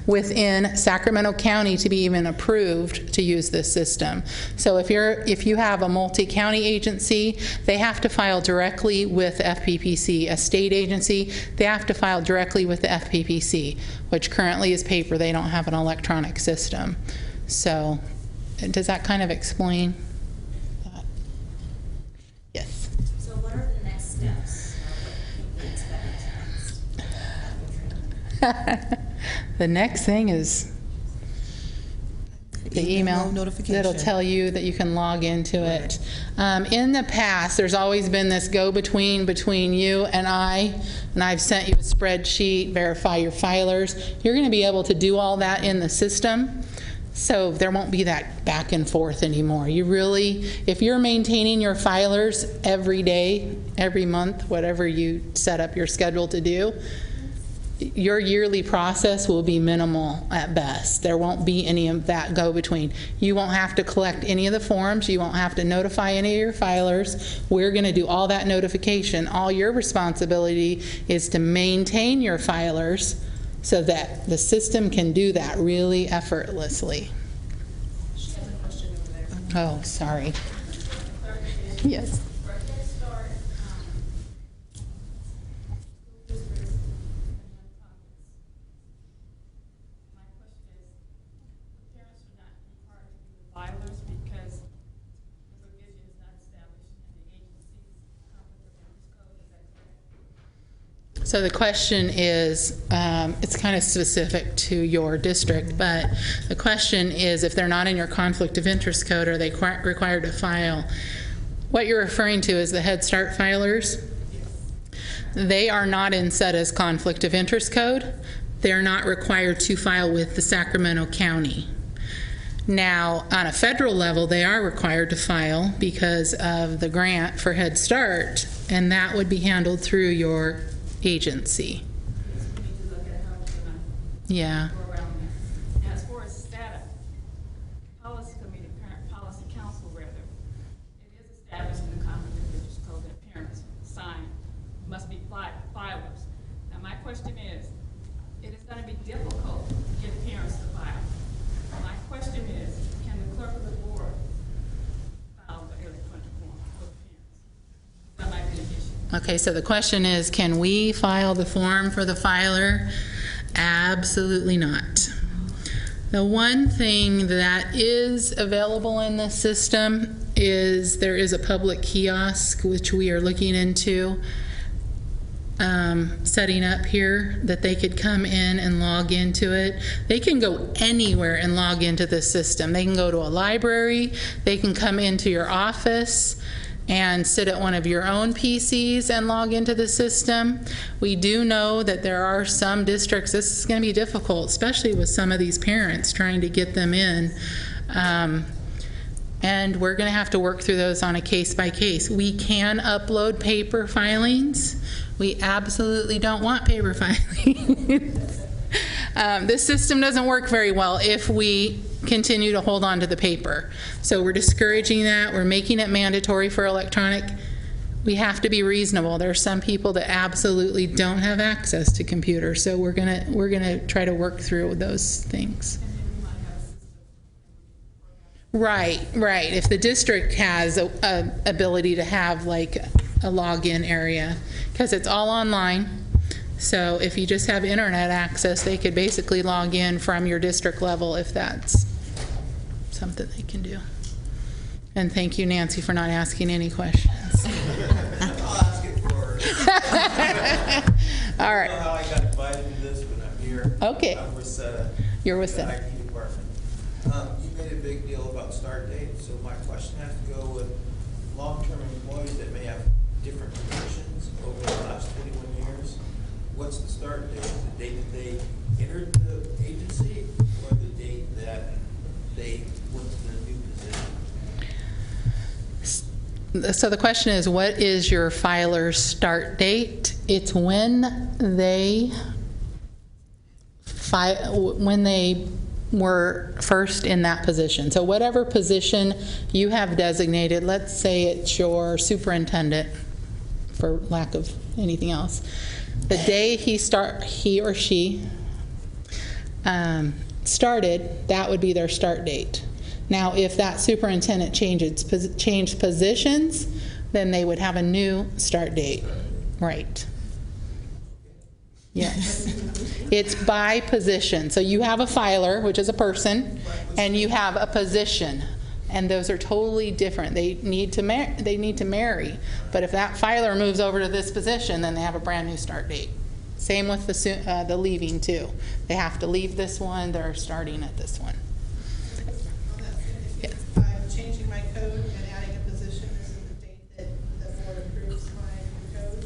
within Sacramento County to be even approved to use this system. So if you have a multi-county agency, they have to file directly with FPPC. A state agency, they have to file directly with the FPPC, which currently is paper. They don't have an electronic system. So does that kind of explain that? Yes. So what are the next steps? What can we expect next? The next thing is the email notification that'll tell you that you can log into it. In the past, there's always been this go-between between you and I've sent you a spreadsheet, verify your filers. You're going to be able to do all that in the system. So there won't be that back and forth anymore. You really, if you're maintaining your filers every day, every month, whatever you set up your schedule to do, your yearly process will be minimal at best. There won't be any of that go between. You won't have to collect any of the forms. You won't have to notify any of your filers. We're going to do all that notification. All your responsibility is to maintain your filers so that the system can do that really effortlessly. She has a question over there. Oh, sorry. Yes. For Head Start, districts, my question is, the parents are not required to do the filers because the provision is not established in the agency's conflict of interest code, is that correct? So the question is, it's kind of specific to your district, but the question is if they're not in your conflict of interest code, are they required to file? What you're referring to is the Head Start filers. They are not in SETA's conflict of interest code. They're not required to file with the Sacramento County. Now, on a federal level, they are required to file because of the grant for Head Start, and that would be handled through your agency. We need to look at how we're gonna Yeah. go around that. And as far as STATA, policy committee, parent policy council rather, it is established in the conflict of interest code that parents sign, must be filers. Now, my question is, it is gonna be difficult to get parents to file. My question is, can the clerk of the board file the electronic form for the parents? That might be an issue. Okay, so the question is, can we file the form for the filer? Absolutely not. The one thing that is available in the system is there is a public kiosk, which we are looking into setting up here, that they could come in and log into it. They can go anywhere and log into the system. They can go to a library, they can come into your office and sit at one of your own PCs and log into the system. We do know that there are some districts, this is going to be difficult, especially with some of these parents trying to get them in. And we're going to have to work through those on a case by case. We can upload paper filings. We absolutely don't want paper filings. This system doesn't work very well if we continue to hold on to the paper. So we're discouraging that. We're making it mandatory for electronic. We have to be reasonable. There are some people that absolutely don't have access to computers, so we're gonna try to work through those things. Right. If the district has a ability to have like a login area, because it's all online. So if you just have internet access, they could basically log in from your district level if that's something they can do. And thank you, Nancy, for not asking any questions. I'll ask it for her. All right. I don't know how I got invited to this, but I'm here. Okay. I'm with SETA. You're with the SETA. IT department. You made a big deal about start date, so my question has to go with long-term employees that may have different positions over the last 21 years. What's the start date? The date that they entered the agency or the date that they went to the new position? So the question is, what is your filer's start date? It's when they were first in that position. So whatever position you have designated, let's say it's your superintendent, for lack of anything else. The day he or she started, that would be their start date. Now, if that superintendent changed positions, then they would have a new start date. Right. Yes. It's by position. So you have a filer, which is a person, and you have a position. And those are totally different. They need to marry. But if that filer moves over to this position, then they have a brand new start date. Same with the leaving too. They have to leave this one. They're starting at this one. If I'm changing my code and adding a position, is it the date that the board approves my new code?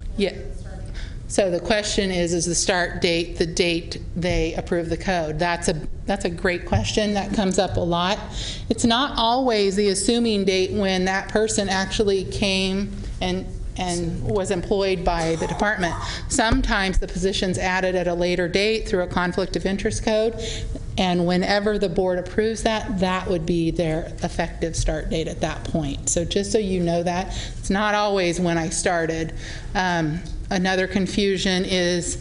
Or Yeah. is it starting? So the question is the start date the date they approve the code? That's a great question. That comes up a lot. It's not always the assuming date when that person actually came and was employed by the department. Sometimes the position's added at a later date through a conflict of interest code, and whenever the board approves that, that would be their effective start date at that point. So just so you know that, it's not always when I started. Another confusion is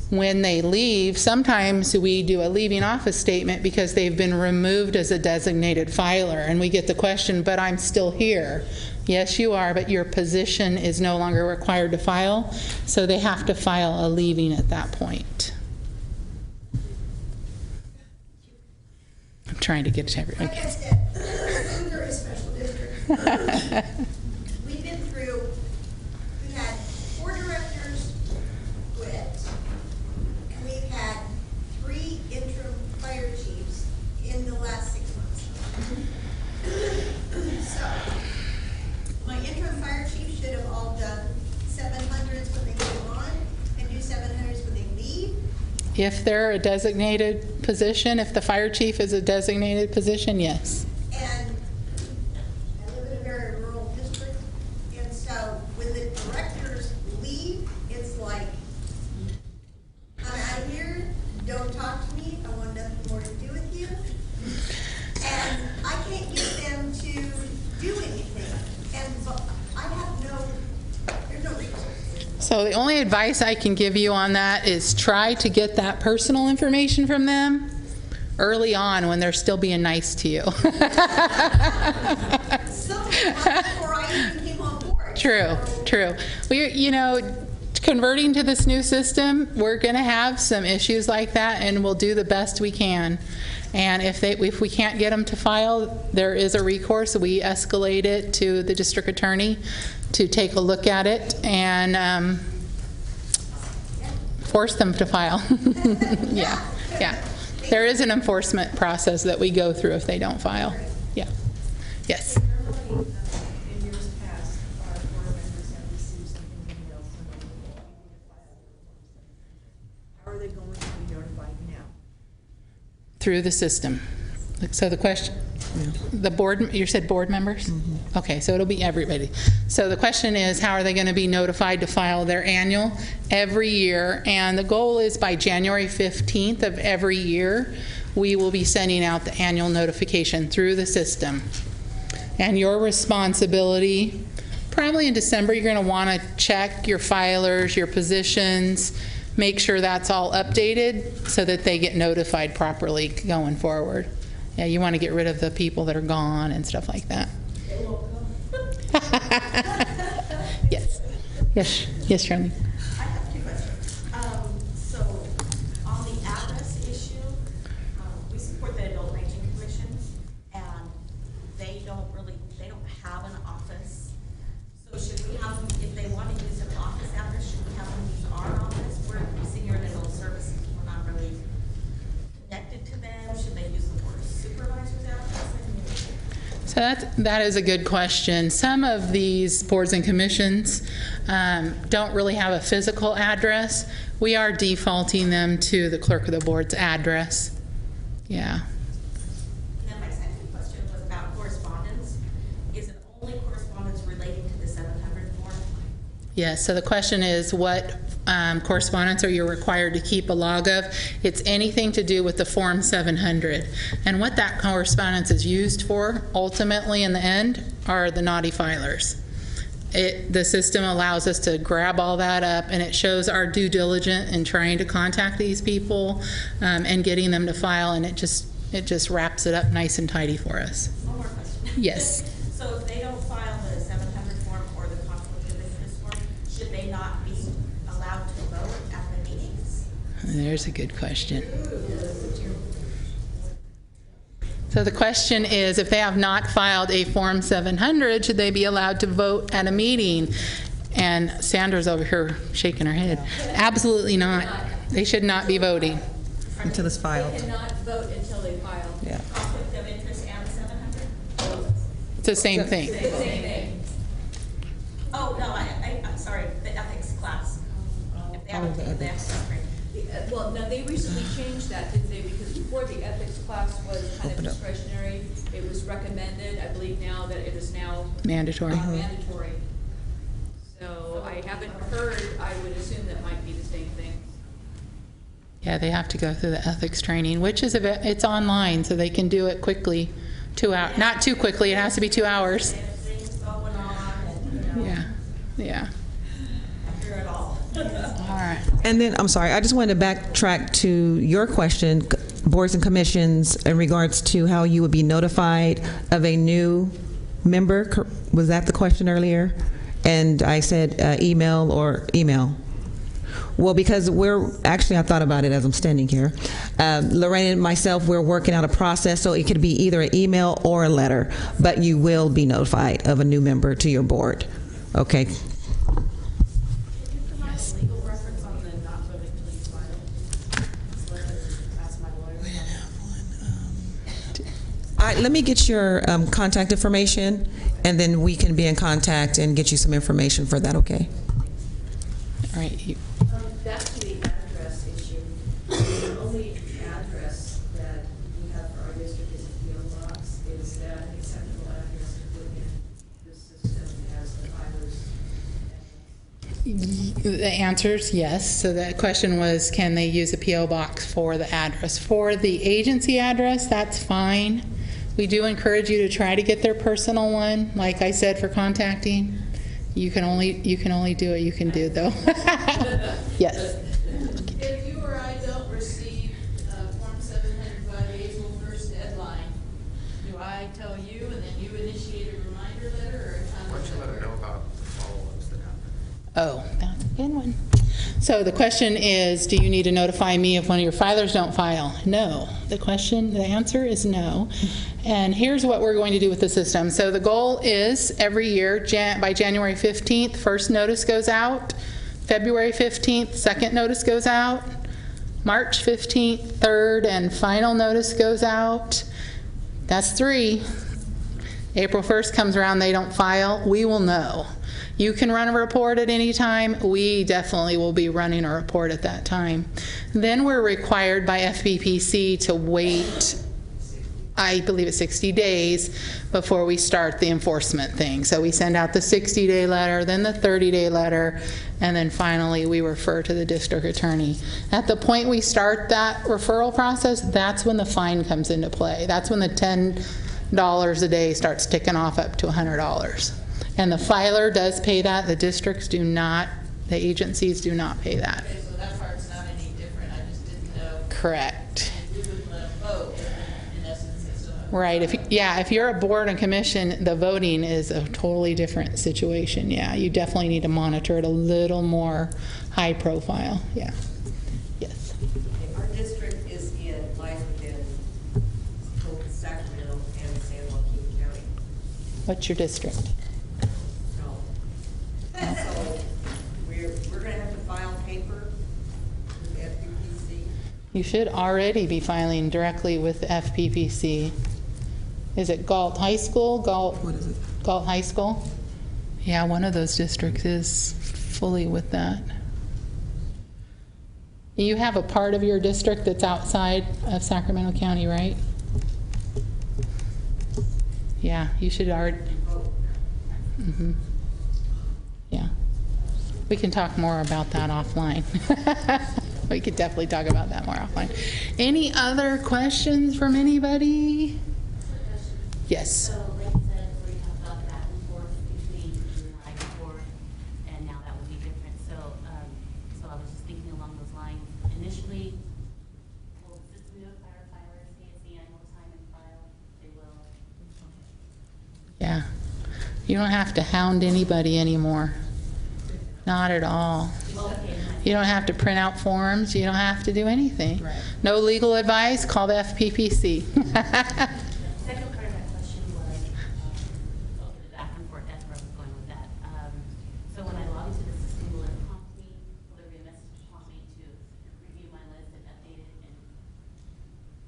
when they leave, sometimes we do a leaving office statement because they've been removed as a designated filer, and we get the question, but I'm still here. Yes, you are, but your position is no longer required to file, so they have to file a leaving at that point. I'm trying to get to everyone. Like I said, I'm very special district. We've been through, we had 4 directors quit, and we've had 3 interim fire chiefs in the last 6 months. So, my interim fire chief should have all done 700s when they go on, and do 700s when they leave. If they're a designated position, if the fire chief is a designated position, yes. And I live in a very rural district, and so when the directors leave, it's like, I'm out of here, don't talk to me, I want nothing more to do with you. And I can't get them to do anything, and so I have there's no resources. So the only advice I can give you on that is try to get that personal information from them early on when they're still being nice to you. Something before I even came on board. True, true. Converting to this new system, we're going to have some issues like that, and we'll do the best we can. And if we can't get them to file, there is a recourse. We escalate it to the district attorney to take a look at it and force them to file. Yeah. There is an enforcement process that we go through if they don't file. Yeah. Yes. Normally, in years past, our board members have received something in the mail sent over the wall. How are they going to be notified now? Through the system. So the question, the board, you said board members? Mm-hmm. Okay, so it'll be everybody. So the question is, how are they going to be notified to file their annual every year? And the goal is by January 15th of every year, we will be sending out the annual notification through the system. And your responsibility, probably in December, you're going to want to check your filers, your positions, make sure that's all updated so that they get notified properly going forward. Yeah, you want to get rid of the people that are gone and stuff like that. Yes. Yes, Charlie. I have 2 questions. So on the address issue, we support the Adult Ranging Commission, and they don't have an office. So should we have them, if they want to use an office address, should we have them use our office? We're senior and adult services, we're not really connected to them. Should they use the board of supervisors address? So that is a good question. Some of these boards and commissions don't really have a physical address. We are defaulting them to the clerk of the board's address. Yeah. And then my second question was about correspondence. Is it only correspondence relating to the 700 form? Yes, so the question is what correspondence are you required to keep a log of? It's anything to do with the Form 700. And what that correspondence is used for, ultimately in the end, are the naughty filers. The system allows us to grab all that up, and it shows our due diligence in trying to contact these people and getting them to file, and it just wraps it up nice and tidy for us. One more question. Yes. So if they don't file the 700 form or the conflict of interest form, should they not be allowed to vote at the meetings? There's a good question. So the question is, if they have not filed a Form 700, should they be allowed to vote at a meeting? And Sandra's over here shaking her head. Absolutely not. They should not be voting. Until it's filed. They cannot vote until they file. Yeah. Conflict of interest and 700? It's the same thing. Same thing. Oh, no, I'm sorry, the ethics class. have to be in the ethics training. Well, now, they recently changed that, didn't they? Because before the ethics class was kind of Open up. discretionary, it was recommended. I believe now that it is now Mandatory. mandatory. So I haven't heard, I would assume that might be the same thing. Yeah, they have to go through the ethics training, which is it's online, so they can do it quickly. 2 hours, not too quickly. It has to be 2 hours. They have things going on, and, you know, Yeah, yeah. I hear it all. All right. And then, I'm sorry, I just wanted to backtrack to your question, boards and commissions, in regards to how you would be notified of a new member. Was that the question earlier? And I said email or email. Well, because I thought about it as I'm standing here. Lorraine and myself, we're working out a process, so it could be either an email or a letter, but you will be notified of a new member to your board. Okay. Can you provide a legal reference on the not voting till you file? So I could ask my lawyer. Let me get your contact information, and then we can be in contact and get you some information for that, okay? All right. Back to the address issue. The only address that we have for our district is a PO box. Is that an acceptable address to put in the system as the filer's address? The answer is yes. So the question was, can they use a P.O. box for the address? For the agency address, that's fine. We do encourage you to try to get their personal one. Like I said, for contacting, you can only do what you can do, though. Yes. If you or I don't receive Form 700 by the April 1st deadline, do I tell you and then you initiate a reminder letter or a Why don't you let her know about the follow-ups that happen? Oh, that's a good one. So the question is, do you need to notify me if one of your filers don't file? No. The answer is no. And here's what we're going to do with the system. So the goal is every year, by January 15th, first notice goes out. February 15th, second notice goes out. March 15th, third and final notice goes out. That's 3. April 1st comes around, they don't file, we will know. You can run a report at any time. We definitely will be running a report at that time. Then we're required by FPPC to wait, I believe it's 60 days before we start the enforcement thing. So we send out the 60-day letter, then the 30-day letter, and then finally we refer to the district attorney. At the point we start that referral process, that's when the fine comes into play. That's when the $10 a day starts ticking off up to $100. And the filer does pay that. The districts do not. The agencies do not pay that. Okay, so that part's not any different. I just didn't know. Correct. We wouldn't let them vote, in essence. It's Right. If you're a board and commission, the voting is a totally different situation. Yeah, you definitely need to monitor it a little more high profile. Yeah. Yes. Our district lies within both Sacramento and San Joaquin County. What's your district? So we're going to have to file paper with FPPC. You should already be filing directly with the FPPC. Is it Galt High School? What is it? Galt High School? Yeah, one of those districts is fully with that. You have a part of your district that's outside of Sacramento County, right? Yeah, you should already. Mm-hmm. Yeah. We can talk more about that offline. We could definitely talk about that more offline. Any other questions from anybody? Yes. So, like you said, we talked about the back and forth between July before, and now that would be different. So, so I was just thinking along those lines. Initially, will the system notify our filers, see it's the annual time and file? They will. Yeah. You don't have to hound anybody anymore. Not at all. You don't have to print out forms. You don't have to do anything. Right. No legal advice. Call the FPPC. Second part of that question was, the back and forth, that's where I was going with that. So when I log into the system, will it prompt me, will there be a message to prompt me to review my list and update it and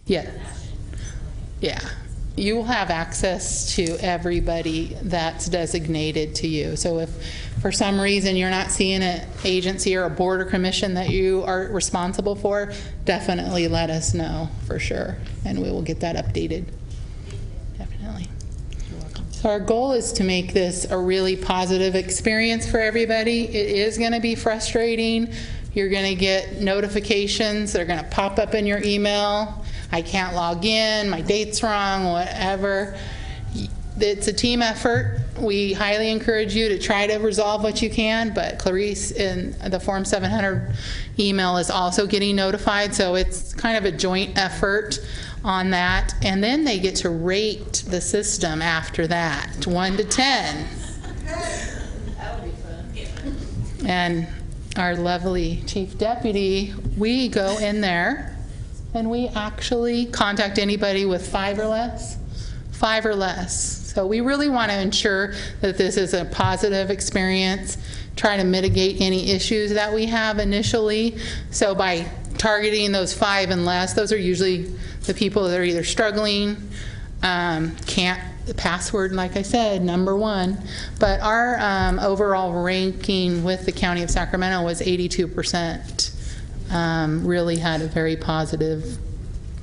Yeah. action? Yeah. you will have access to everybody that's designated to you. So if for some reason you're not seeing an agency or a board or commission that you are responsible for, definitely let us know for sure, and we will get that updated. Definitely. So our goal is to make this a really positive experience for everybody. It is going to be frustrating. You're going to get notifications that are going to pop up in your email. I can't log in, my date's wrong, whatever. It's a team effort. We highly encourage you to try to resolve what you can, but Clarice in the Form 700 email is also getting notified, so it's kind of a joint effort on that. And then they get to rate the system after that, 1 to 10. That'll be fun. And our lovely chief deputy, we go in there and we actually contact anybody with 5 or less. 5 or less. So we really want to ensure that this is a positive experience, try to mitigate any issues that we have initially. So by targeting those 5 and less, those are usually the people that are either struggling, can't, the password, like I said, #1. But our overall ranking with the County of Sacramento was 82%. Really had a very positive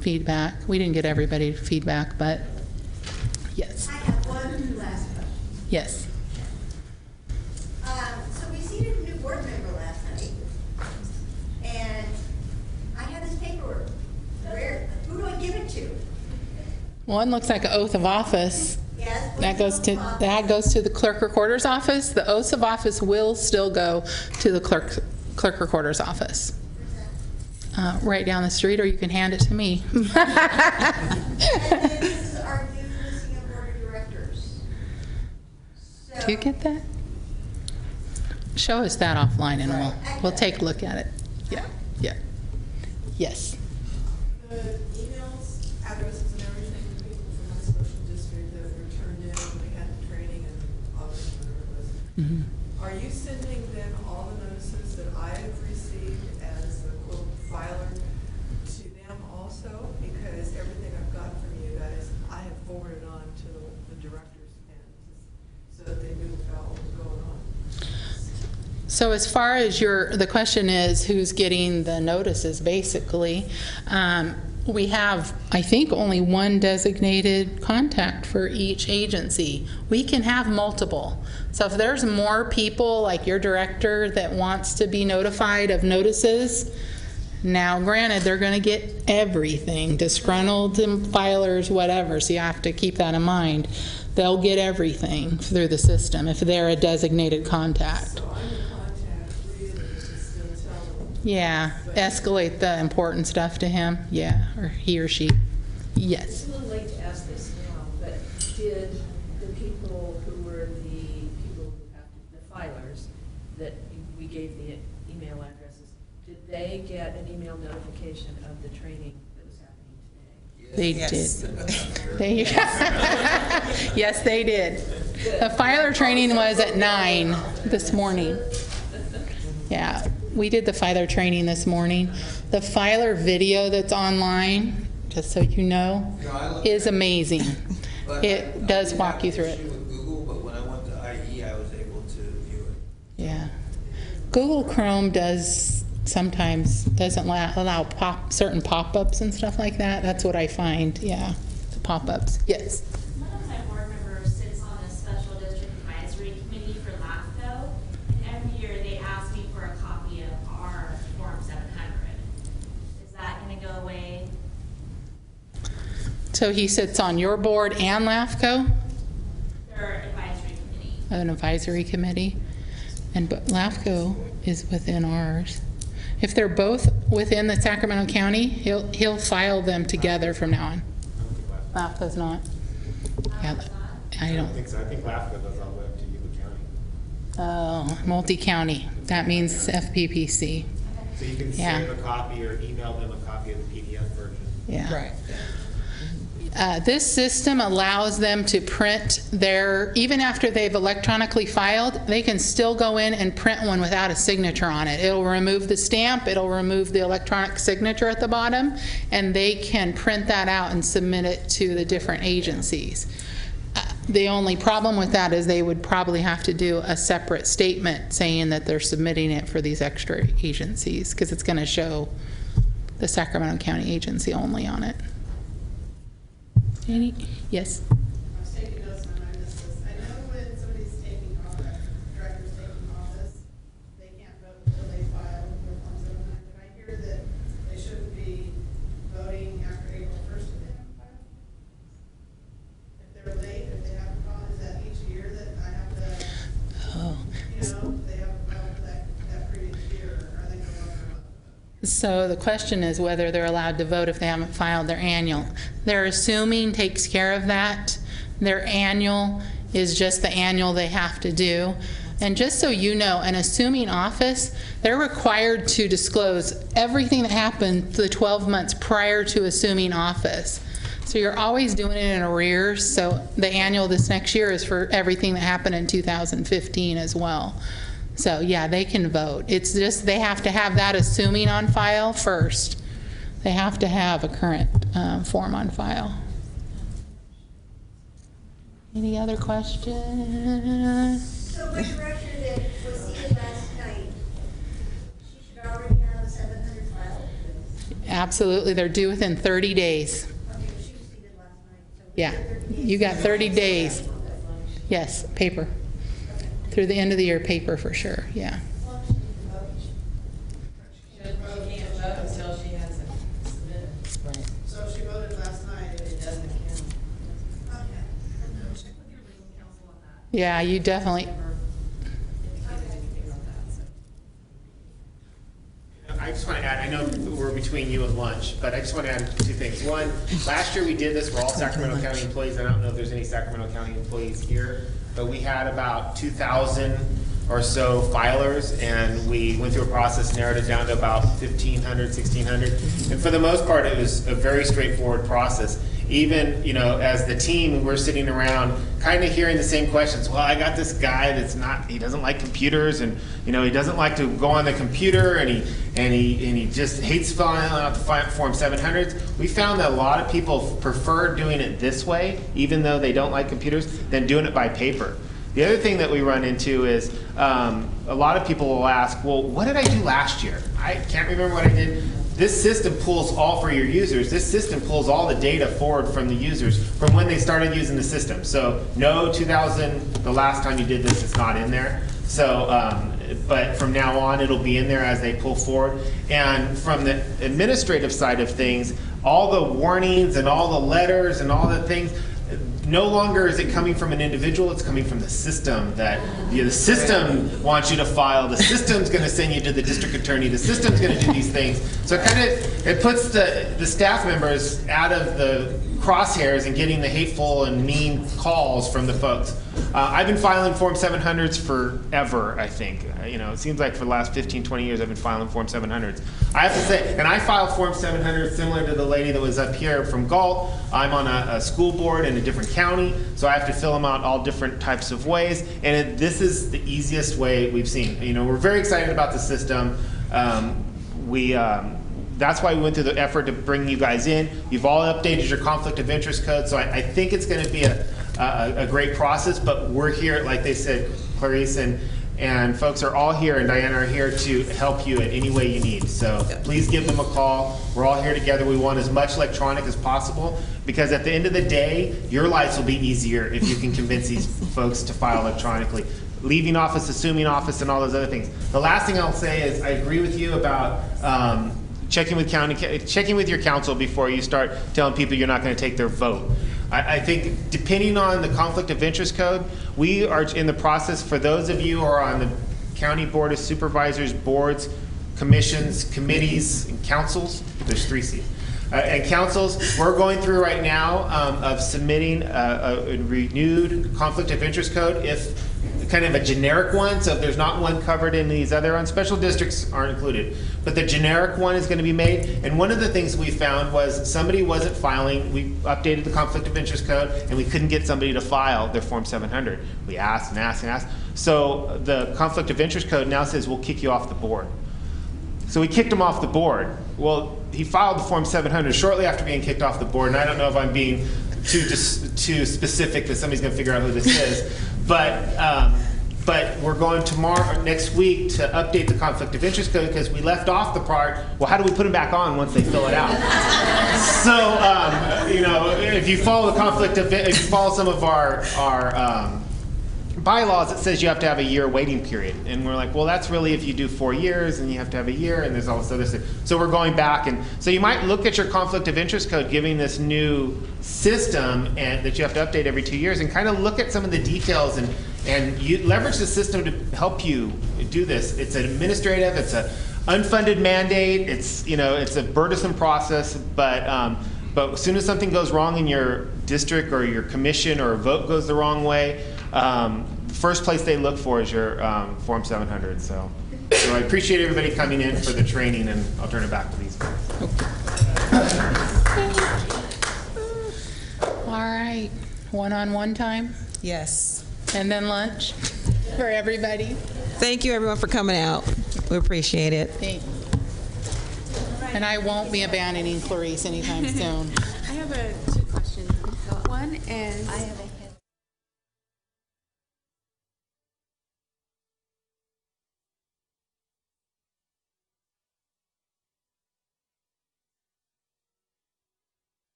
feedback. We didn't get everybody feedback, but yes. I have one last question. Yes. So we seated a new board member last night, and I have this paperwork. Who do I give it to? One looks like an oath of office. Yes. That goes to the clerk recorder's office. The oaths of office will still go to the clerk recorder's office. Right down the street, or you can hand it to me. And then this is our new listing of board of directors. Do you get that? Show us that offline and we'll take a look at it. Yeah, yeah. Yes. The emails, addresses and everything, the people from my social district that were turned in when we had the training and August, whatever it was. Mm-hmm. Are you sending them all the notices that I have received as the quote filer to them also? Because everything I've got from you guys, I have forwarded on to the directors and so that they knew about what was going on. So as far as the question is who's getting the notices, basically, we have, I think, only one designated contact for each agency. We can have multiple. So if there's more people, like your director, that wants to be notified of notices, now granted, they're going to get everything, disgruntled filers, whatever, so you have to keep that in mind. They'll get everything through the system if they're a designated contact. So I'm in contact, really, to still tell them. Yeah, escalate the important stuff to him, yeah, or he or she. Yes. It's a little late to ask this now, but did the people who were the people who have the filers that we gave the email addresses, did they get an email notification of the training that was happening today? They did. Yes, they did. The filer training was at 9 this morning. Yeah, we did the filer training this morning. The filer video that's online, just so you know, is amazing. It does walk you through it. With Google, but when I went to IE, I was able to view it. Yeah. Google Chrome sometimes doesn't allow certain pop-ups and stuff like that. That's what I find, yeah, the pop-ups. Yes. One of my board members sits on the special district advisory committee for LAFCO, and every year they ask me for a copy of our Form 700. Is that going to go away? So he sits on your board and LAFCO? Their advisory committee. An advisory committee? But LAFCO is within ours. If they're both within the Sacramento County, he'll file them together from now on. LAFCO's not. Yeah, I don't. think so. I think LAFCO does all the way up to Yuba County. Oh, multi-county. That means FPPC. So you can Yeah. save a copy or email them a copy of the PDF version. Yeah. Right. This system allows them to print even after they've electronically filed, they can still go in and print one without a signature on it. It'll remove the stamp, it'll remove the electronic signature at the bottom, and they can print that out and submit it to the different agencies. The only problem with that is they would probably have to do a separate statement saying that they're submitting it for these extra agencies, because it's going to show the Sacramento County agency only on it. Yes? I was taking notes and I missed this. I know when somebody's taking office, director's taking office, they can't vote until they file their Form 700. Did I hear that they shouldn't be voting after April 1st if they haven't filed? If they're late, if they haven't filed, is that each year that I have to, they haven't filed for that previous year, or are they no longer allowed to vote? So the question is whether they're allowed to vote if they haven't filed their annual. They're assuming takes care of that. Their annual is just the annual they have to do. And just so you know, an assuming office, they're required to disclose everything that happened the 12 months prior to assuming office. So you're always doing it in arrears. So the annual this next year is for everything that happened in 2015 as well. So yeah, they can vote. It's just they have to have that assuming on file first. They have to have a current form on file. Any other questions? So the director that was seated last night, she should already have a 700 filed? Absolutely, they're due within 30 days. Okay, she was seated last night. So Yeah, 30 days. you got 30 days. Yes, paper. Through the end of the year, paper for sure, yeah. She can't vote until she has it submitted. So if she voted last night, It doesn't count. okay. Check with your legal counsel on that. Yeah, you definitely, Never indicated anything about that, so. I just want to add, I know we're between you and lunch, but I just want to add two things. One, last year we did this for all Sacramento County employees. I don't know if there's any Sacramento County employees here, but we had about 2,000 or so filers, and we went through a process, narrowed it down to about 1,500, 1,600. And for the most part, it was a very straightforward process. Even, as the team, we're sitting around kind of hearing the same questions. Well, I got this guy he doesn't like computers, and, he doesn't like to go on the computer, and he just hates filling out the Form 700s. We found that a lot of people prefer doing it this way, even though they don't like computers, than doing it by paper. The other thing that we run into is a lot of people will ask, well, what did I do last year? I can't remember what I did. This system pulls all for your users. This system pulls all the data forward from the users from when they started using the system. So no 2000, the last time you did this, it's not in there. So, but from now on, it'll be in there as they pull forward. And from the administrative side of things, all the warnings and all the letters and all the things, no longer is it coming from an individual, it's coming from the system. That the system wants you to file, the system's going to send you to the district attorney, the system's going to do these things. So it puts the staff members out of the crosshairs and getting the hateful and mean calls from the folks. I've been filing Form 700s forever, I think. It seems like for the last 15, 20 years I've been filing Form 700s. I have to say, and I filed Form 700s similar to the lady that was up here from Galt. I'm on a school board in a different county, so I have to fill them out all different types of ways, and this is the easiest way we've seen. We're very excited about the system. That's why we went through the effort to bring you guys in. You've all updated your conflict of interest code, so I think it's going to be a great process, but we're here, like they said, Clarice and folks are all here, and Diana are here to help you in any way you need. So please give them a call. We're all here together. We want as much electronic as possible, because at the end of the day, your lives will be easier if you can convince these folks to file electronically. Leaving office, assuming office, and all those other things. The last thing I'll say is I agree with you about checking with your council before you start telling people you're not going to take their vote. I think depending on the conflict of interest code, we are in the process, for those of you who are on the county board of supervisors, boards, commissions, committees, and councils, there's 3 C's, and councils, we're going through right now of submitting a renewed conflict of interest code if kind of a generic one, so if there's not one covered in these other ones, special districts aren't included. But the generic one is gonna be made, and one of the things we found was somebody wasn't filing, we updated the conflict of interest code, and we couldn't get somebody to file their Form 700. We asked and asked and asked. So the conflict of interest code now says we'll kick you off the board. So we kicked him off the board. Well, he filed the Form 700 shortly after being kicked off the board, and I don't know if I'm being too specific that somebody's gonna figure out who this is, but we're going next week to update the conflict of interest code because we left off the part, well, how do we put them back on once they fill it out? So, you know, if you follow if you follow some of our bylaws, it says you have to have a year waiting period. And we're like, well, that's really if you do 4 years and you have to have a year and there's all this other stuff. So we're going back, and so you might look at your conflict of interest code giving this new system and that you have to update every 2 years and kind of look at some of the details and you leverage the system to help you do this. It's an administrative, it's an unfunded mandate, it's, you know, it's a burdensome process, but as soon as something goes wrong in your district or your commission or a vote goes the wrong way, the first place they look for is your Form 700. So I appreciate everybody coming in for the training, and I'll turn it back to these guys. All right, one-on-one time, Yes. and then lunch for everybody. Thank you, everyone, for coming out. We appreciate it. Thanks. And I won't be abandoning Clarice anytime soon. I have two questions. One is,